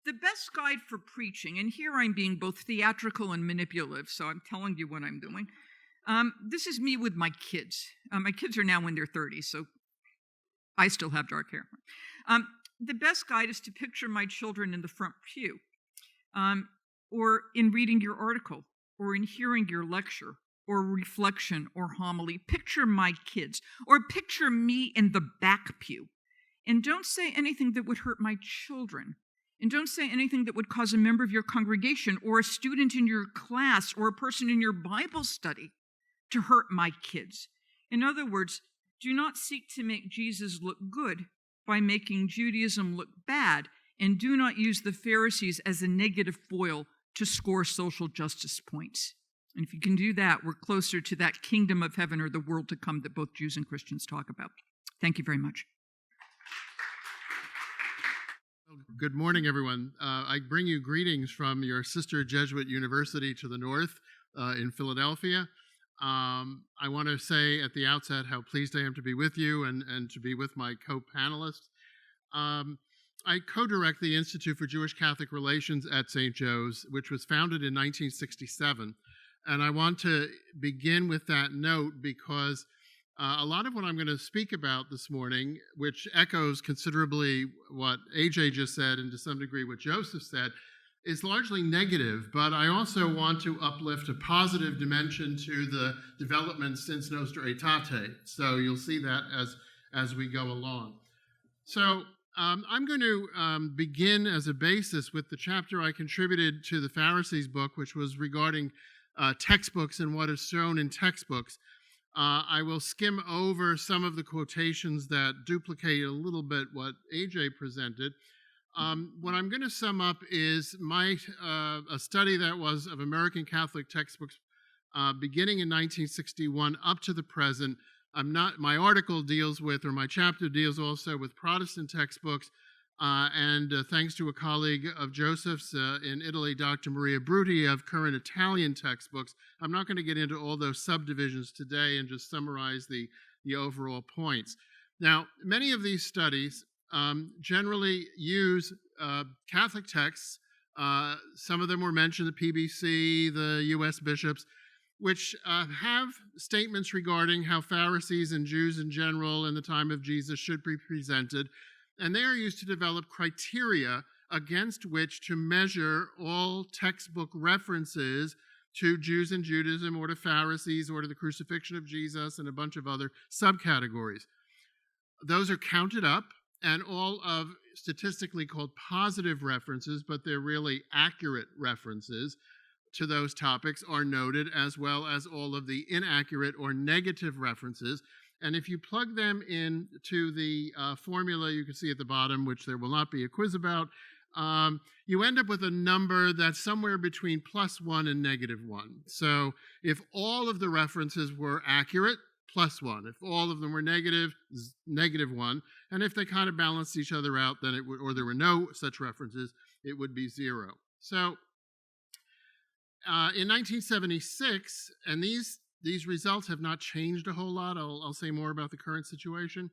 the best guide for preaching, and here I'm being both theatrical and manipulative, so I'm telling you what I'm doing. This is me with my kids. My kids are now in their 30s, so I still have dark hair. The best guide is to picture my children in the front pew, or in reading your article, or in hearing your lecture, or reflection, or homily. Picture my kids, or picture me in the back pew. And don't say anything that would hurt my children. And don't say anything that would cause a member of your congregation, or a student in your class, or a person in your Bible study to hurt my kids. In other words, do not seek to make Jesus look good by making Judaism look bad, and do not use the Pharisees as a negative foil to score social justice points. And if you can do that, we're closer to that kingdom of heaven or the world to come that both Jews and Christians talk about. Thank you very much. Good morning, everyone. I bring you greetings from your sister Jesuit university to the north in Philadelphia. I want to say at the outset how pleased I am to be with you and to be with my co-panelists. I co-direct the Institute for Jewish Catholic Relations at St. Joe's, which was founded in 1967. And I want to begin with that note because a lot of what I'm going to speak about this morning, which echoes considerably what AJ just said and to some degree what Joseph said, is largely negative, but I also want to uplift a positive dimension to the developments since Nostra Aetate. So you'll see that as we go along. So I'm going to begin as a basis with the chapter I contributed to the Pharisees book, which was regarding textbooks and what is shown in textbooks. I will skim over some of the quotations that duplicate a little bit what AJ presented. What I'm going to sum up is a study that was of American Catholic textbooks beginning in 1961 up to the present. My article deals with, or my chapter deals also with Protestant textbooks, and thanks to a colleague of Joseph's in Italy, Dr. Maria Bruti, of current Italian textbooks. I'm not going to get into all those subdivisions today and just summarize the overall points. Now, many of these studies generally use Catholic texts. Some of them were mentioned, the PBC, the U.S. bishops, which have statements regarding how Pharisees and Jews in general in the time of Jesus should be presented. And they are used to develop criteria against which to measure all textbook references to Jews and Judaism or to Pharisees or to the crucifixion of Jesus and a bunch of other subcategories. Those are counted up, and all of statistically called positive references, but they're really accurate references to those topics, are noted, as well as all of the inaccurate or negative references. And if you plug them into the formula you can see at the bottom, which there will not be a quiz about, you end up with a number that's somewhere between +1 and -1. So if all of the references were accurate, +1. If all of them were negative, -1. And if they kind of balanced each other out, then it would, or there were no such references, it would be 0. So in 1976, and these results have not changed a whole lot. I'll say more about the current situation.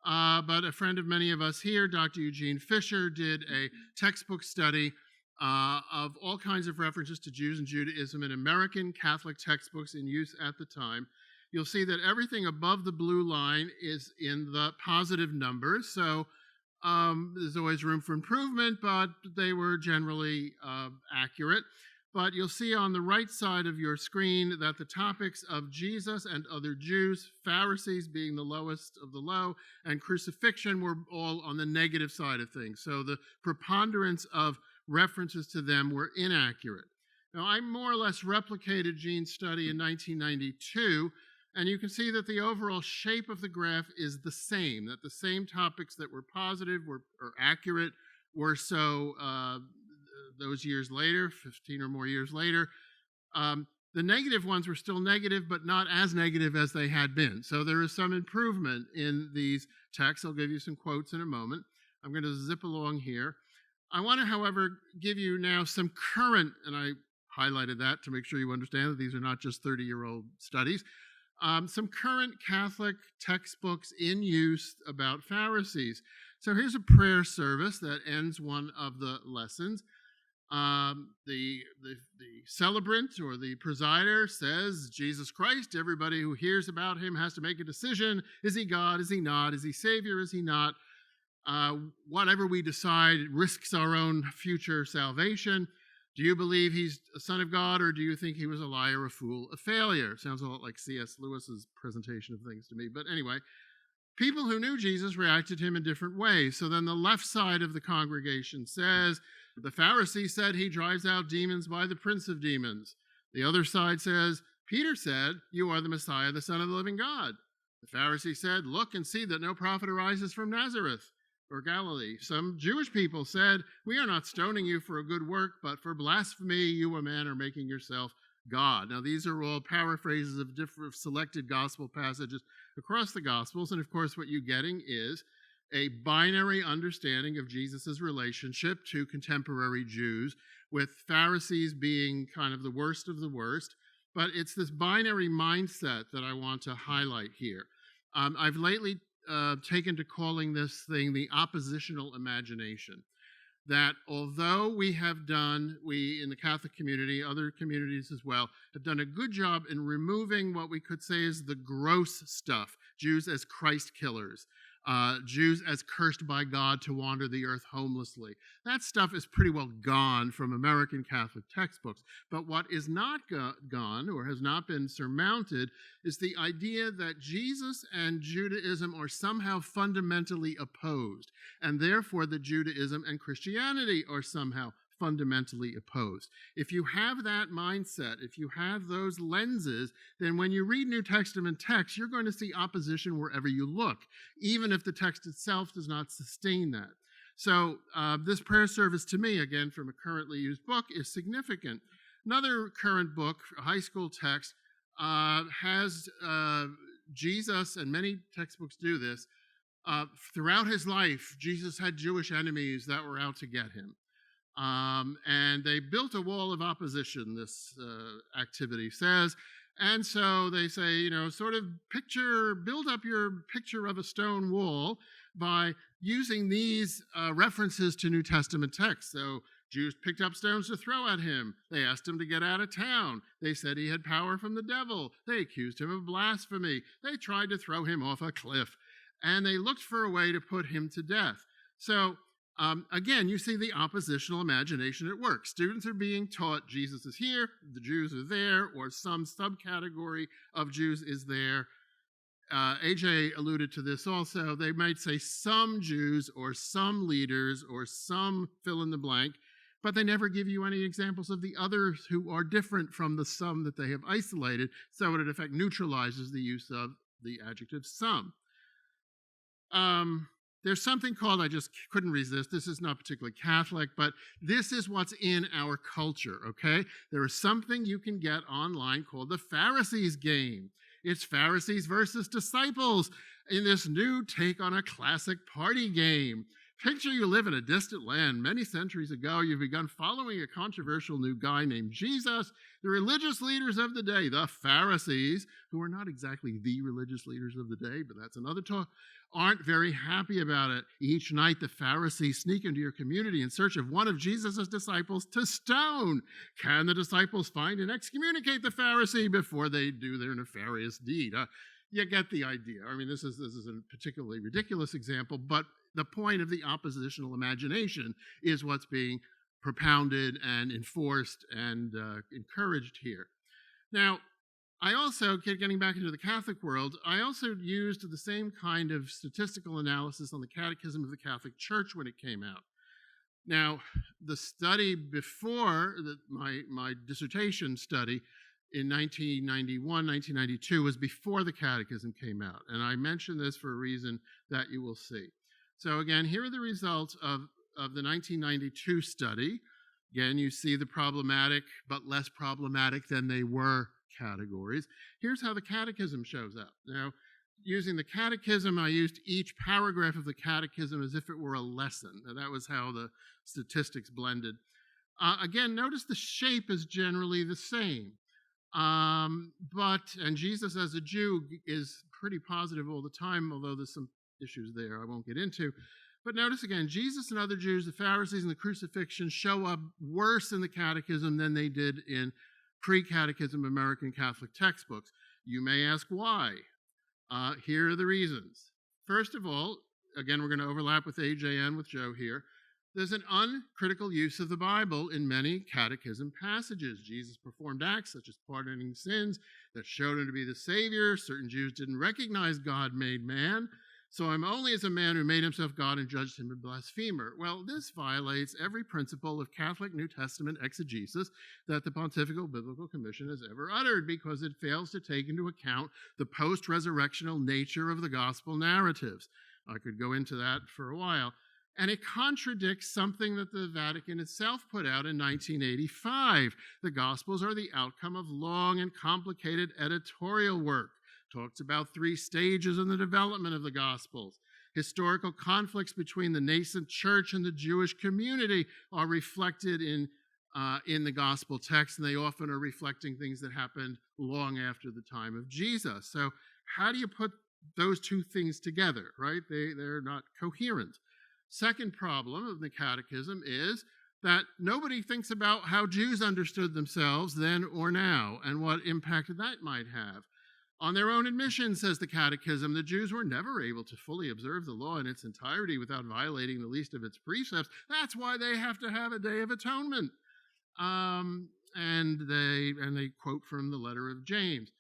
But a friend of many of us here, Dr. Eugene Fisher, did a textbook study of all kinds of references to Jews and Judaism in American Catholic textbooks in use at the time. You'll see that everything above the blue line is in the positive numbers. So there's always room for improvement, but they were generally accurate. But you'll see on the right side of your screen that the topics of Jesus and other Jews, Pharisees being the lowest of the low, and crucifixion were all on the negative side of things. So the preponderance of references to them were inaccurate. Now, I more or less replicated Gene's study in 1992, and you can see that the overall shape of the graph is the same, that the same topics that were positive or accurate were so those years later, 15 or more years later. The negative ones were still negative, but not as negative as they had been. So there is some improvement in these texts. I'll give you some quotes in a moment. I'm going to zip along here. I want to, however, give you now some current, and I highlighted that to make sure you understand that these are not just 30-year-old studies, some current Catholic textbooks in use about Pharisees. So here's a prayer service that ends one of the lessons. The celebrant or the presider says, Jesus Christ. Everybody who hears about him has to make a decision. Is he God? Is he not? Is he Savior? Is he not? Whatever we decide risks our own future salvation. Do you believe he's a son of God, or do you think he was a liar, a fool, a failure? Sounds a lot like C.S. Lewis's presentation of things to me. But anyway, people who knew Jesus reacted to him in different ways. So then the left side of the congregation says, the Pharisee said he drives out demons by the prince of demons. The other side says, Peter said, you are the Messiah, the Son of the living God. The Pharisee said, look and see that no prophet arises from Nazareth or Galilee. Some Jewish people said, we are not stoning you for a good work, but for blasphemy, you, a man, are making yourself God. Now, these are all paraphrases of different selected gospel passages across the Gospels. And of course, what you're getting is a binary understanding of Jesus' relationship to contemporary Jews, with Pharisees being kind of the worst of the worst. But it's this binary mindset that I want to highlight here. I've lately taken to calling this thing the oppositional imagination. That although we in the Catholic community, other communities as well, have done a good job in removing what we could say is the gross stuff, Jews as Christ killers, Jews as cursed by God to wander the earth homelessly. That stuff is pretty well gone from American Catholic textbooks. But what is not gone or has not been surmounted is the idea that Jesus and Judaism are somehow fundamentally opposed, and therefore that Judaism and Christianity are somehow fundamentally opposed. If you have that mindset, if you have those lenses, then when you read New Testament texts, you're going to see opposition wherever you look, even if the text itself does not sustain that. So this prayer service to me, again, from a currently used book, is significant. Another current book, a high school text, has Jesus, and many textbooks do this, throughout his life, Jesus had Jewish enemies that were out to get him. And they built a wall of opposition, this activity says. And so they say, sort of build up your picture of a stone wall by using these references to New Testament texts. So Jews picked up stones to throw at him. They asked him to get out of town. They said he had power from the devil. They accused him of blasphemy. They tried to throw him off a cliff. And they looked for a way to put him to death. So again, you see the oppositional imagination at work. Students are being taught Jesus is here, the Jews are there, or some subcategory of Jews is there. AJ alluded to this also. They might say some Jews or some leaders or some fill in the blank, but they never give you any examples of the others who are different from the some that they have isolated, so it in effect neutralizes the use of the adjective some. There's something called, I just couldn't resist, this is not particularly Catholic, but this is what's in our culture, okay? There is something you can get online called the Pharisees game. It's Pharisees versus disciples in this new take on a classic party game. Picture you live in a distant land. Many centuries ago, you've begun following a controversial new guy named Jesus. The religious leaders of the day, the Pharisees, who are not exactly the religious leaders of the day, but that's another talk, aren't very happy about it. Each night, the Pharisees sneak into your community in search of one of Jesus' disciples to stone. Can the disciples find and excommunicate the Pharisee before they do their nefarious deed? You get the idea. I mean, this is a particularly ridiculous example, but the point of the oppositional imagination is what's being propounded and enforced and encouraged here. Now, I also, getting back into the Catholic world, I also used the same kind of statistical analysis on the Catechism of the Catholic Church when it came out. Now, the study before my dissertation study in 1991, 1992 was before the Catechism came out. And I mention this for a reason that you will see. So again, here are the results of the 1992 study. Again, you see the problematic but less problematic than they were categories. Here's how the Catechism shows up. Now, using the Catechism, I used each paragraph of the Catechism as if it were a lesson. Now, that was how the statistics blended. Again, notice the shape is generally the same. And Jesus as a Jew is pretty positive all the time, although there's some issues there I won't get into. But notice again, Jesus and other Jews, the Pharisees and the crucifixion show up worse in the Catechism than they did in pre-Catechism American Catholic textbooks. You may ask why. Here are the reasons. First of all, again, we're going to overlap with AJN with Joe here. There's an uncritical use of the Bible in many catechism passages. Jesus performed acts such as pardoning sins that showed him to be the Savior. Certain Jews didn't recognize God made man. So I'm only as a man who made himself God and judged him a blasphemer. Well, this violates every principle of Catholic New Testament exegesis that the Pontifical Biblical Commission has ever uttered, because it fails to take into account the post-resurrectional nature of the gospel narratives. I could go into that for a while. And it contradicts something that the Vatican itself put out in 1985. The Gospels are the outcome of long and complicated editorial work. Talks about 3 stages in the development of the Gospels. Historical conflicts between the nascent church and the Jewish community are reflected in the Gospel text, and they often are reflecting things that happened long after the time of Jesus. So how do you put those two things together, right? They're not coherent. Second problem of the Catechism is that nobody thinks about how Jews understood themselves then or now and what impact that might have. On their own admission, says the Catechism, the Jews were never able to fully observe the law in its entirety without violating the least of its precepts. That's why they have to have a Day of Atonement. And they quote from the letter of James.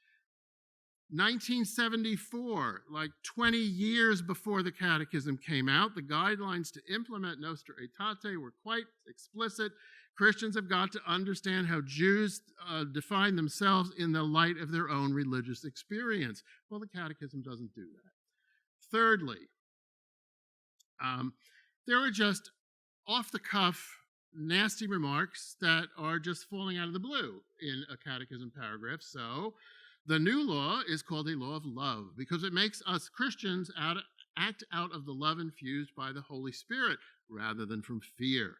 1974, like 20 years before the Catechism came out, the guidelines to implement Nostra Aetate were quite explicit. Christians have got to understand how Jews define themselves in the light of their own religious experience. Well, the Catechism doesn't do that. Thirdly, There are just off-the-cuff, nasty remarks that are just falling out of the blue in a catechism paragraph. So the new law is called a law of love because it makes us Christians act out of the love infused by the Holy Spirit rather than from fear.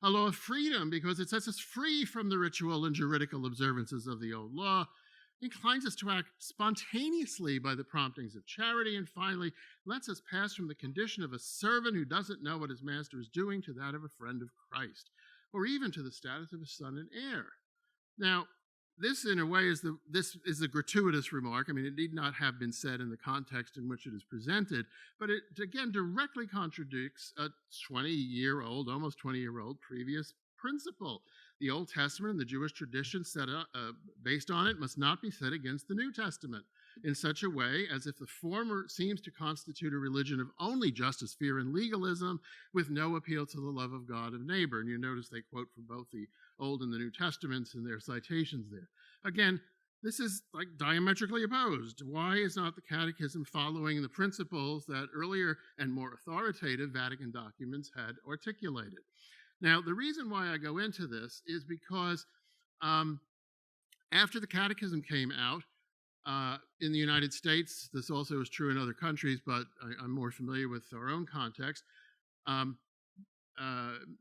A law of freedom because it sets us free from the ritual and juridical observances of the old law, inclines us to act spontaneously by the promptings of charity, and finally lets us pass from the condition of a servant who doesn't know what his master is doing to that of a friend of Christ, or even to the status of a son and heir. Now, this, in a way, is a gratuitous remark. I mean, it need not have been said in the context in which it is presented, but it, again, directly contradicts a 20-year-old, almost 20-year-old previous principle. The Old Testament and the Jewish tradition based on it must not be set against the New Testament in such a way as if the former seems to constitute a religion of only justice, fear, and legalism with no appeal to the love of God and neighbor. And you notice they quote from both the Old and the New Testaments in their citations there. Again, this is like diametrically opposed. Why is not the Catechism following the principles that earlier and more authoritative Vatican documents had articulated? Now, the reason why I go into this is because after the Catechism came out in the United States, this also is true in other countries, but I'm more familiar with our own context,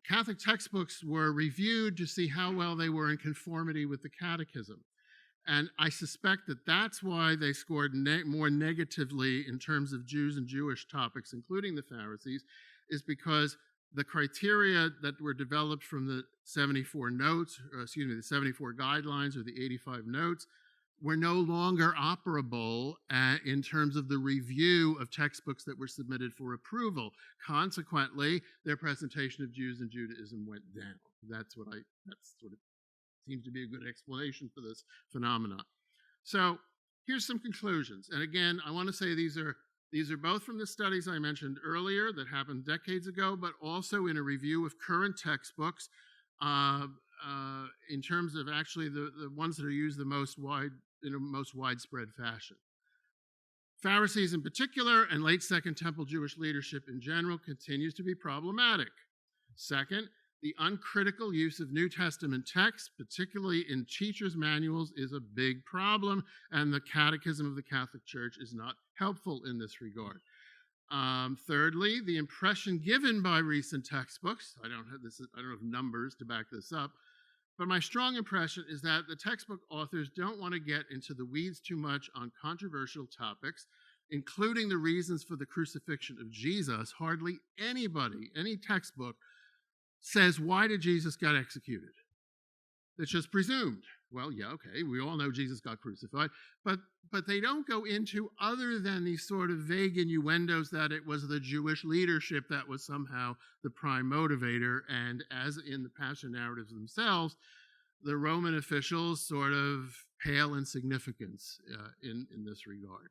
Catholic textbooks were reviewed to see how well they were in conformity with the Catechism. And I suspect that that's why they scored more negatively in terms of Jews and Jewish topics, including the Pharisees, is because the criteria that were developed from the 74 notes, the 74 guidelines or the 85 notes, were no longer operable in terms of the review of textbooks that were submitted for approval. Consequently, their presentation of Jews and Judaism went down. That's sort of seems to be a good explanation for this phenomenon. So here's some conclusions. And again, I want to say these are both from the studies I mentioned earlier that happened decades ago, but also in a review of current textbooks in terms of actually the ones that are used in a most widespread fashion. Pharisees in particular, and late Second Temple Jewish leadership in general, continues to be problematic. Second, the uncritical use of New Testament texts, particularly in teachers' manuals, is a big problem, and the Catechism of the Catholic Church is not helpful in this regard. Thirdly, the impression given by recent textbooks, I don't have numbers to back this up, but my strong impression is that the textbook authors don't want to get into the weeds too much on controversial topics, including the reasons for the crucifixion of Jesus. Hardly anybody, any textbook, says, why did Jesus get executed? It's just presumed. Well, yeah, okay, we all know Jesus got crucified, but they don't go into other than these sort of vague innuendos that it was the Jewish leadership that was somehow the prime motivator, and as in the Passion narratives themselves, the Roman officials sort of pale in significance in this regard.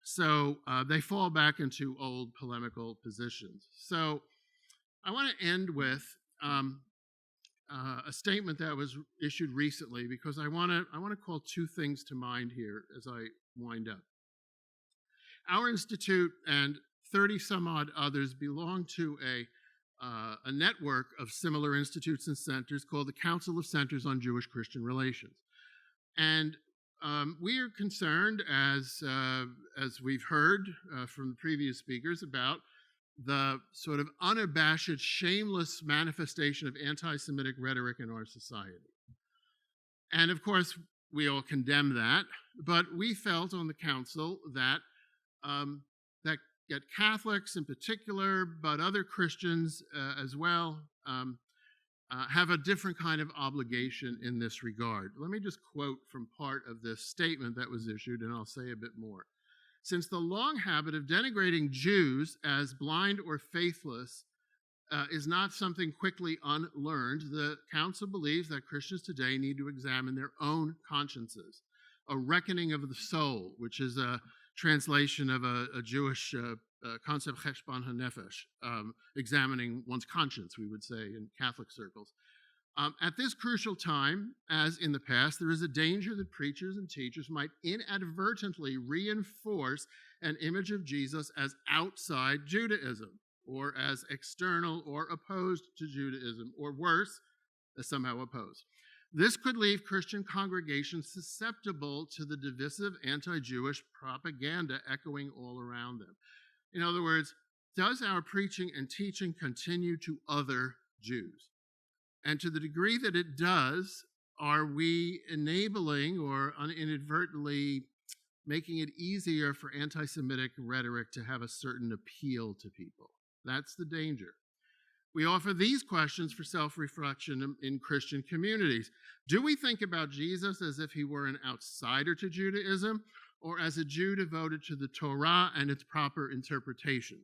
So they fall back into old polemical positions. So I want to end with a statement that was issued recently, because I want to call two things to mind here as I wind up. Our institute and 30 some odd others belong to a network of similar institutes and centers called the Council of Centers on Jewish-Christian Relations. And we are concerned, as we've heard from the previous speakers, about the sort of unabashed, shameless manifestation of anti-Semitic rhetoric in our society. And of course, we all condemn that, but we felt on the council that that Catholics in particular, but other Christians as well, have a different kind of obligation in this regard. Let me just quote from part of this statement that was issued, and I'll say a bit more. Since the long habit of denigrating Jews as blind or faithless is not something quickly unlearned, the Council believes that Christians today need to examine their own consciences. A reckoning of the soul, which is a translation of a Jewish concept, cheshbon hanefesh, examining one's conscience, we would say in Catholic circles. At this crucial time, as in the past, there is a danger that preachers and teachers might inadvertently reinforce an image of Jesus as outside Judaism. or as external or opposed to Judaism, or worse, as somehow opposed. This could leave Christian congregations susceptible to the divisive anti-Jewish propaganda echoing all around them. In other words, does our preaching and teaching continue to other Jews? And to the degree that it does, are we enabling or inadvertently making it easier for anti-Semitic rhetoric to have a certain appeal to people? That's the danger. We offer these questions for self-reflection in Christian communities. Do we think about Jesus as if he were an outsider to Judaism, or as a Jew devoted to the Torah and its proper interpretation?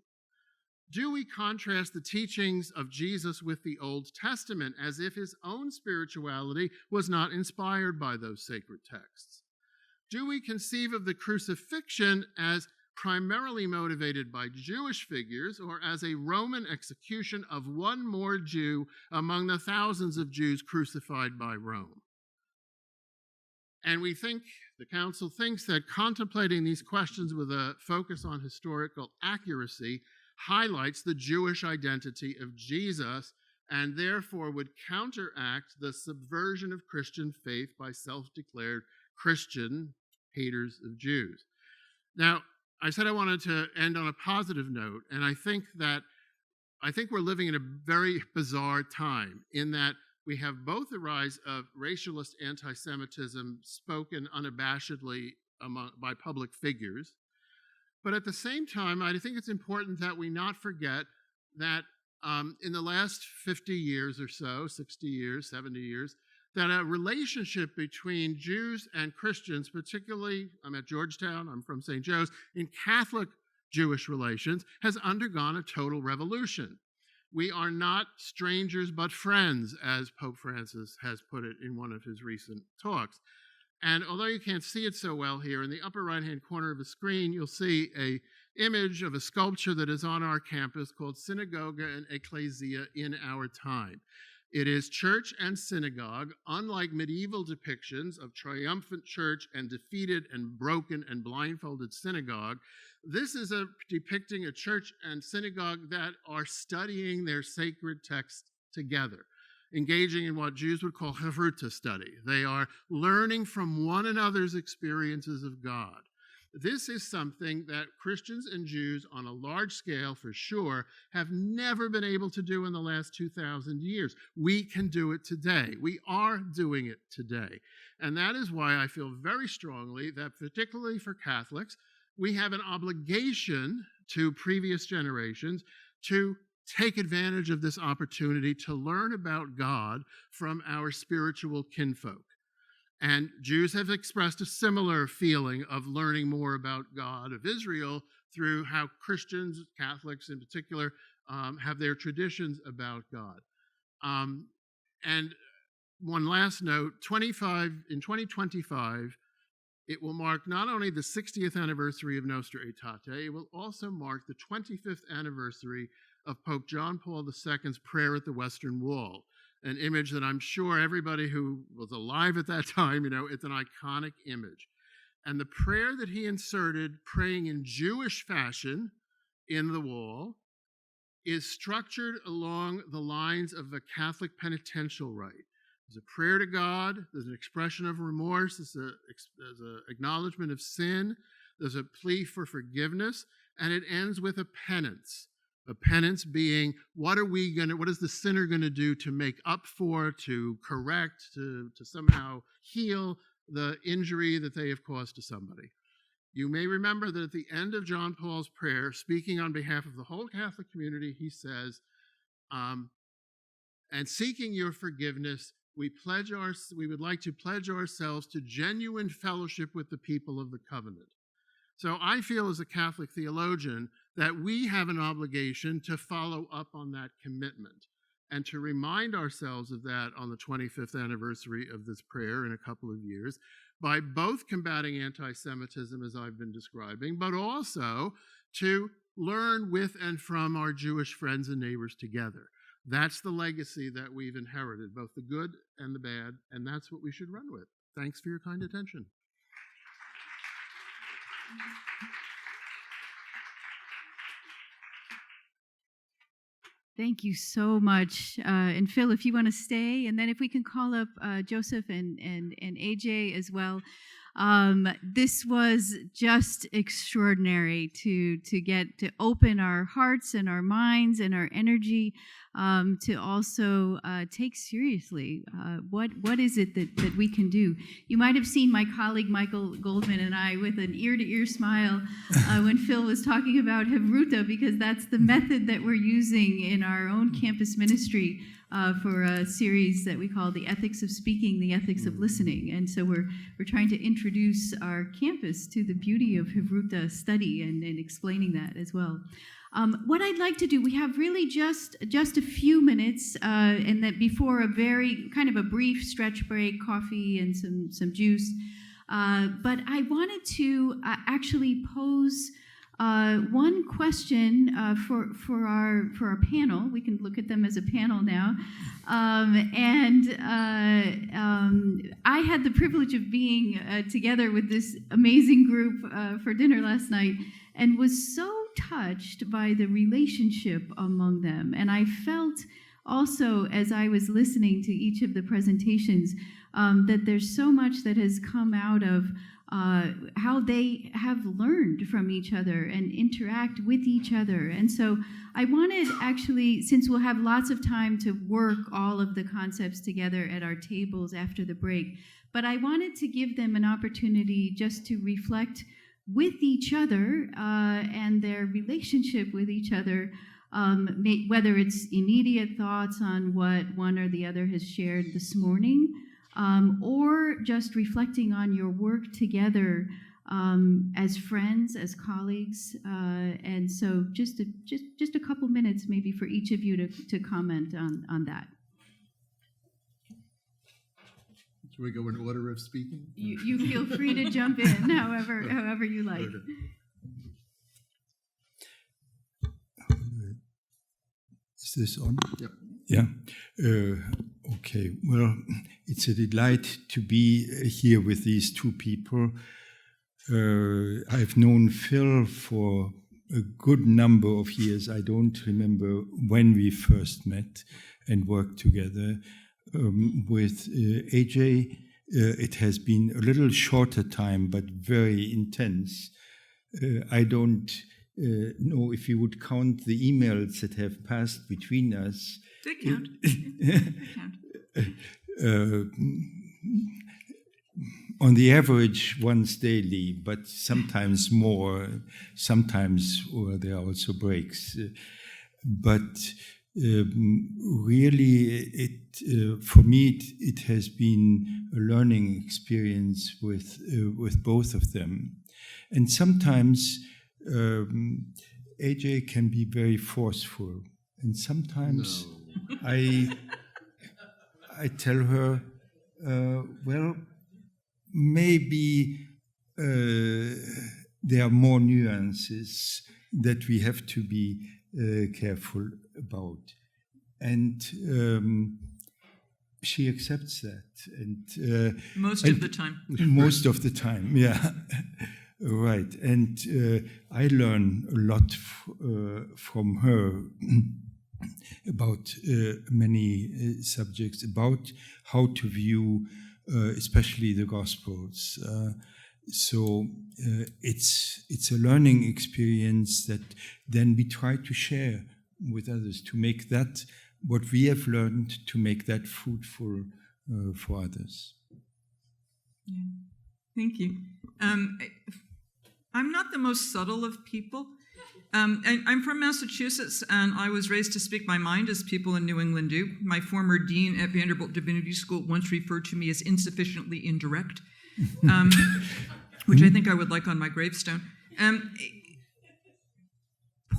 Do we contrast the teachings of Jesus with the Old Testament as if his own spirituality was not inspired by those sacred texts? Do we conceive of the crucifixion as primarily motivated by Jewish figures, or as a Roman execution of one more Jew among the thousands of Jews crucified by Rome? And we think, the council thinks, that contemplating these questions with a focus on historical accuracy highlights the Jewish identity of Jesus, and therefore would counteract the subversion of Christian faith by self-declared Christian haters of Jews. Now, I said I wanted to end on a positive note, and I think we're living in a very bizarre time in that we have both the rise of racialist anti-Semitism spoken unabashedly by public figures, but at the same time, I think it's important that we not forget that in the last 50 years or so, 60 years, 70 years, that a relationship between Jews and Christians, particularly, I'm at Georgetown, I'm from St. Joe's, in Catholic Jewish relations, has undergone a total revolution. We are not strangers but friends, as Pope Francis has put it in one of his recent talks. And although you can't see it so well here, in the upper right-hand corner of the screen, you'll see an image of a sculpture that is on our campus called Synagoga and Ecclesia in Our Time. It is church and synagogue, unlike medieval depictions of triumphant church and defeated and broken and blindfolded synagogue. This is depicting a church and synagogue that are studying their sacred text together, engaging in what Jews would call Havruta study. They are learning from one another's experiences of God. This is something that Christians and Jews on a large scale, for sure, have never been able to do in the last 2,000 years. We can do it today. We are doing it today. And that is why I feel very strongly that, particularly for Catholics, we have an obligation to previous generations to take advantage of this opportunity to learn about God from our spiritual kinfolk. And Jews have expressed a similar feeling of learning more about God of Israel through how Christians, Catholics in particular, have their traditions about God. And one last note, in 2025, it will mark not only the 60th anniversary of Nostra Aetate, it will also mark the 25th anniversary of Pope John Paul II's prayer at the Western Wall, an image that I'm sure everybody who was alive at that time, it's an iconic image. And the prayer that he inserted, praying in Jewish fashion in the wall, is structured along the lines of a Catholic penitential rite. There's a prayer to God, there's an expression of remorse, there's an acknowledgement of sin, there's a plea for forgiveness, and it ends with a penance. A penance being, what is the sinner going to do to make up for, to correct, to somehow heal the injury that they have caused to somebody? You may remember that at the end of John Paul's prayer, speaking on behalf of the whole Catholic community, he says, and seeking your forgiveness, we would like to pledge ourselves to genuine fellowship with the people of the covenant. So I feel as a Catholic theologian that we have an obligation to follow up on that commitment and to remind ourselves of that on the 25th anniversary of this prayer in a couple of years by both combating anti-Semitism, as I've been describing, but also to learn with and from our Jewish friends and neighbors together. That's the legacy that we've inherited, both the good and the bad, and that's what we should run with. Thanks for your kind attention. Thank you so much. And Phil, if you want to stay, and then if we can call up Joseph and AJ as well. This was just extraordinary to get to open our hearts and our minds and our energy to also take seriously what is it that we can do. You might have seen my colleague Michael Goldman and I with an ear-to-ear smile when Phil was talking about Hevruta, because that's the method that we're using in our own campus ministry for a series that we call The Ethics of Speaking, The Ethics of Listening. And so we're trying to introduce our campus to the beauty of Hevruta study and explaining that as well. What I'd like to do, we have really just a few minutes, and that before a very kind of a brief stretch break, coffee and some juice. But I wanted to actually pose one question for our panel. We can look at them as a panel now. I had the privilege of being together with this amazing group for dinner last night, and was so touched by the relationship among them. And I felt also, as I was listening to each of the presentations, that there's so much that has come out of how they have learned from each other and interact with each other. And so I wanted, actually, since we'll have lots of time to work all of the concepts together at our tables after the break, but I wanted to give them an opportunity just to reflect with each other and their relationship with each other, whether it's immediate thoughts on what one or the other has shared this morning, or just reflecting on your work together as friends, as colleagues. And so just a couple minutes maybe for each of you to comment on that. Should we go in order of speaking? You feel free to jump in however you like. Is this on? Yep. Yeah. Okay. Well, it's a delight to be here with these two people. I've known Phil for a good number of years. I don't remember when we first met and worked together. With AJ, it has been a little shorter time, but very intense. I don't know if you would count the emails that have passed between us. They count. They count. On the average, once daily, but sometimes more, sometimes there are also breaks. But really, for me, it has been a learning experience with both of them. And sometimes AJ can be very forceful, and sometimes I tell her, well, maybe there are more nuances that we have to be careful about. And she accepts that. And most of the time. Most of the time, yeah. Right. And I learn a lot from her about many subjects, about how to view especially the Gospels. So it's a learning experience that then we try to share with others, to make that, what we have learned, to make that fruitful for others. Yeah. Thank you. I'm not the most subtle of people. I'm from Massachusetts, and I was raised to speak my mind, as people in New England do. My former dean at Vanderbilt Divinity School once referred to me as insufficiently indirect, which I think I would like on my gravestone.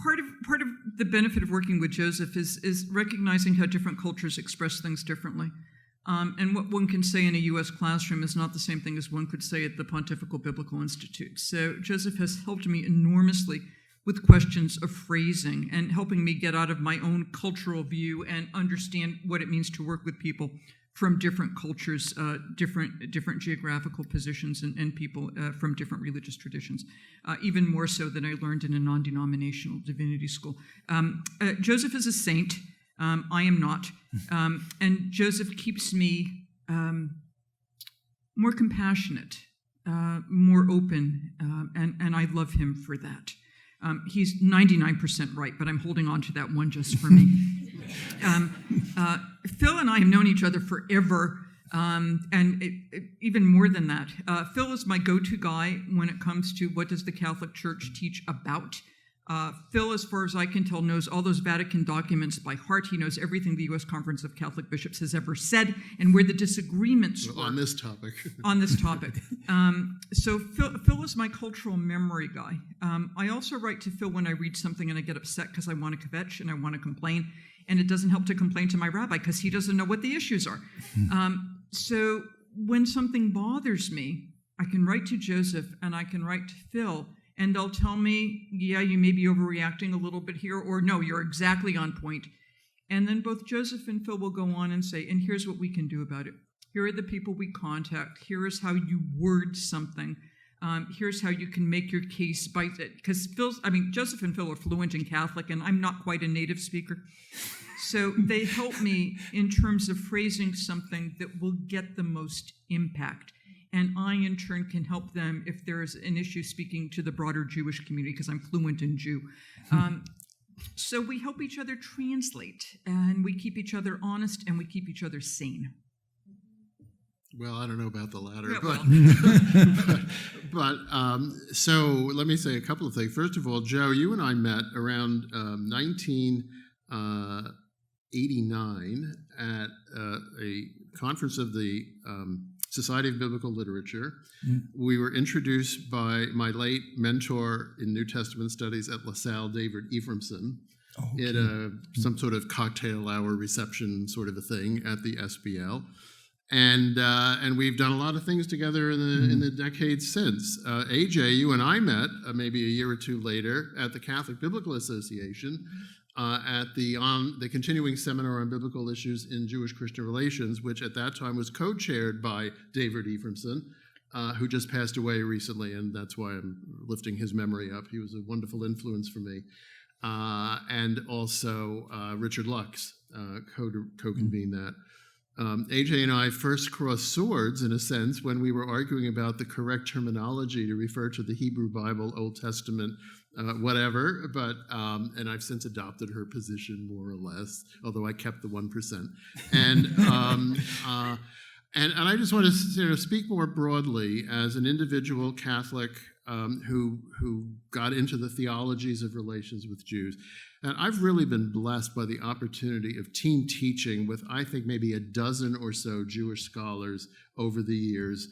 Part of the benefit of working with Joseph is recognizing how different cultures express things differently. And what one can say in a U.S. classroom is not the same thing as one could say at the Pontifical Biblical Institute. So Joseph has helped me enormously with questions of phrasing and helping me get out of my own cultural view and understand what it means to work with people from different cultures, different geographical positions, and people from different religious traditions, even more so than I learned in a non-denominational divinity school. Joseph is a saint. I am not. And Joseph keeps me more compassionate, more open, and I love him for that. He's 99% right, but I'm holding on to that one just for me. Phil and I have known each other forever, and even more than that. Phil is my go-to guy when it comes to what does the Catholic Church teach about. Phil, as far as I can tell, knows all those Vatican documents by heart. He knows everything the U.S. Conference of Catholic Bishops has ever said and where the disagreements were. On this topic. On this topic. So Phil is my cultural memory guy. I also write to Phil when I read something and I get upset because I want to kvetch and I want to complain. And it doesn't help to complain to my rabbi because he doesn't know what the issues are. So when something bothers me, I can write to Joseph and I can write to Phil, and they'll tell me, yeah, you may be overreacting a little bit here, or no, you're exactly on point. And then both Joseph and Phil will go on and say, and here's what we can do about it. Here are the people we contact. Here is how you word something. Here's how you can make your case by it. Because Joseph and Phil are fluent in Catholic, and I'm not quite a native speaker. So they help me in terms of phrasing something that will get the most impact. And I, in turn, can help them if there's an issue speaking to the broader Jewish community, because I'm fluent in Jew. So we help each other translate, and we keep each other honest, and we keep each other sane. Well, I don't know about the latter, Yeah, so let me say a couple of things. First of all, Joe, you and I met around 1989 at a conference of the Society of Biblical Literature. We were introduced by my late mentor in New Testament studies at LaSalle, David Ephraimson, at some sort of cocktail hour reception sort of a thing at the SBL. And we've done a lot of things together in the decades since. AJ, you and I met maybe a year or two later at the Catholic Biblical Association at the continuing seminar on biblical issues in Jewish-Christian relations, which at that time was co-chaired by David Ephraimson, who just passed away recently, and that's why I'm lifting his memory up. He was a wonderful influence for me. And also Richard Lux co-convened that. AJ and I first crossed swords, in a sense, when we were arguing about the correct terminology to refer to the Hebrew Bible, Old Testament, whatever, but and I've since adopted her position more or less, although I kept the 1%. And I just want to speak more broadly as an individual Catholic who got into the theologies of relations with Jews. And I've really been blessed by the opportunity of team teaching with, I think, maybe a dozen or so Jewish scholars over the years,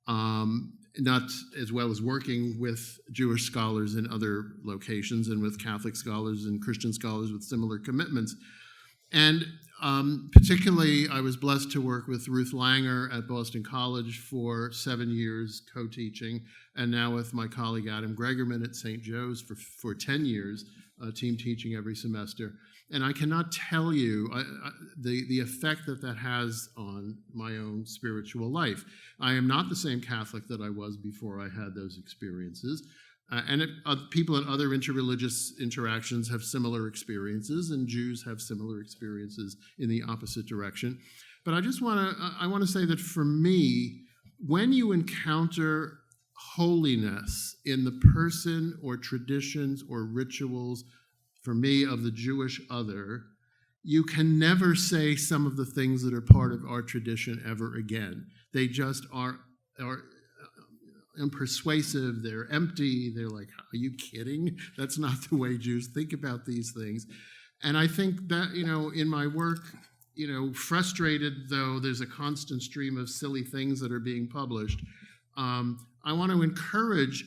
not as well as working with Jewish scholars in other locations and with Catholic scholars and Christian scholars with similar commitments. And particularly, I was blessed to work with Ruth Langer at Boston College for 7 years, co-teaching, and now with my colleague Adam Gregerman at St. Joe's for 10 years, team teaching every semester. And I cannot tell you the effect that has on my own spiritual life. I am not the same Catholic that I was before I had those experiences. People in other interreligious interactions have similar experiences, and Jews have similar experiences in the opposite direction. But I want to say that for me, when you encounter holiness in the person or traditions or rituals, for me, of the Jewish other, you can never say some of the things that are part of our tradition ever again. They just are unpersuasive, they're empty, they're like, are you kidding? That's not the way Jews think about these things. And I think that, in my work, frustrated though there's a constant stream of silly things that are being published, I want to encourage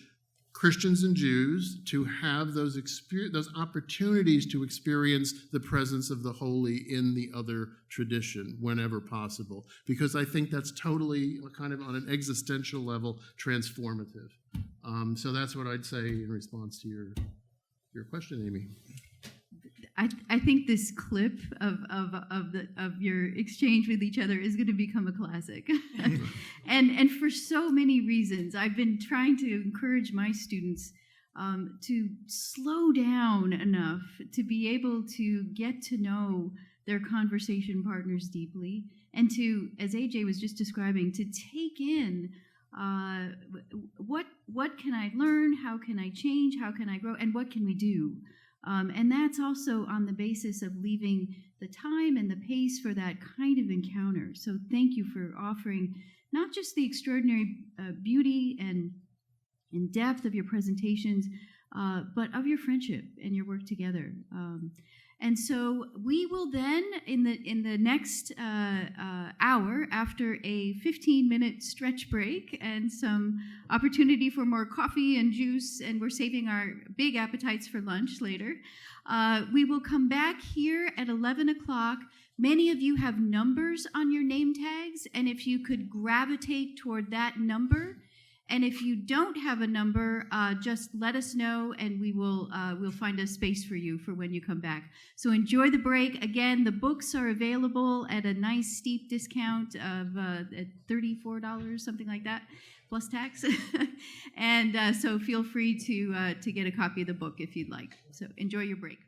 Christians and Jews to have those opportunities to experience the presence of the holy in the other tradition whenever possible, because I think that's totally kind of on an existential level transformative. So that's what I'd say in response to your question, Amy. I think this clip of your exchange with each other is going to become a classic, and for so many reasons. I've been trying to encourage my students to slow down enough to be able to get to know their conversation partners deeply, and to, as AJ was just describing, to take in what can I learn, how can I change, how can I grow, and what can we do. And that's also on the basis of leaving the time and the pace for that kind of encounter. So thank you for offering not just the extraordinary beauty and depth of your presentations, but of your friendship and your work together. And so we will then, in the next hour, after a 15-minute stretch break and some opportunity for more coffee and juice, and we're saving our big appetites for lunch later, we will come back here at 11 o'clock. Many of you have numbers on your name tags, and if you could gravitate toward that number. And if you don't have a number, just let us know, and we'll find a space for you for when you come back. So enjoy the break. Again, the books are available at a nice steep discount of at $34, something like that, plus tax. And so feel free to get a copy of the book if you'd like. So enjoy your break.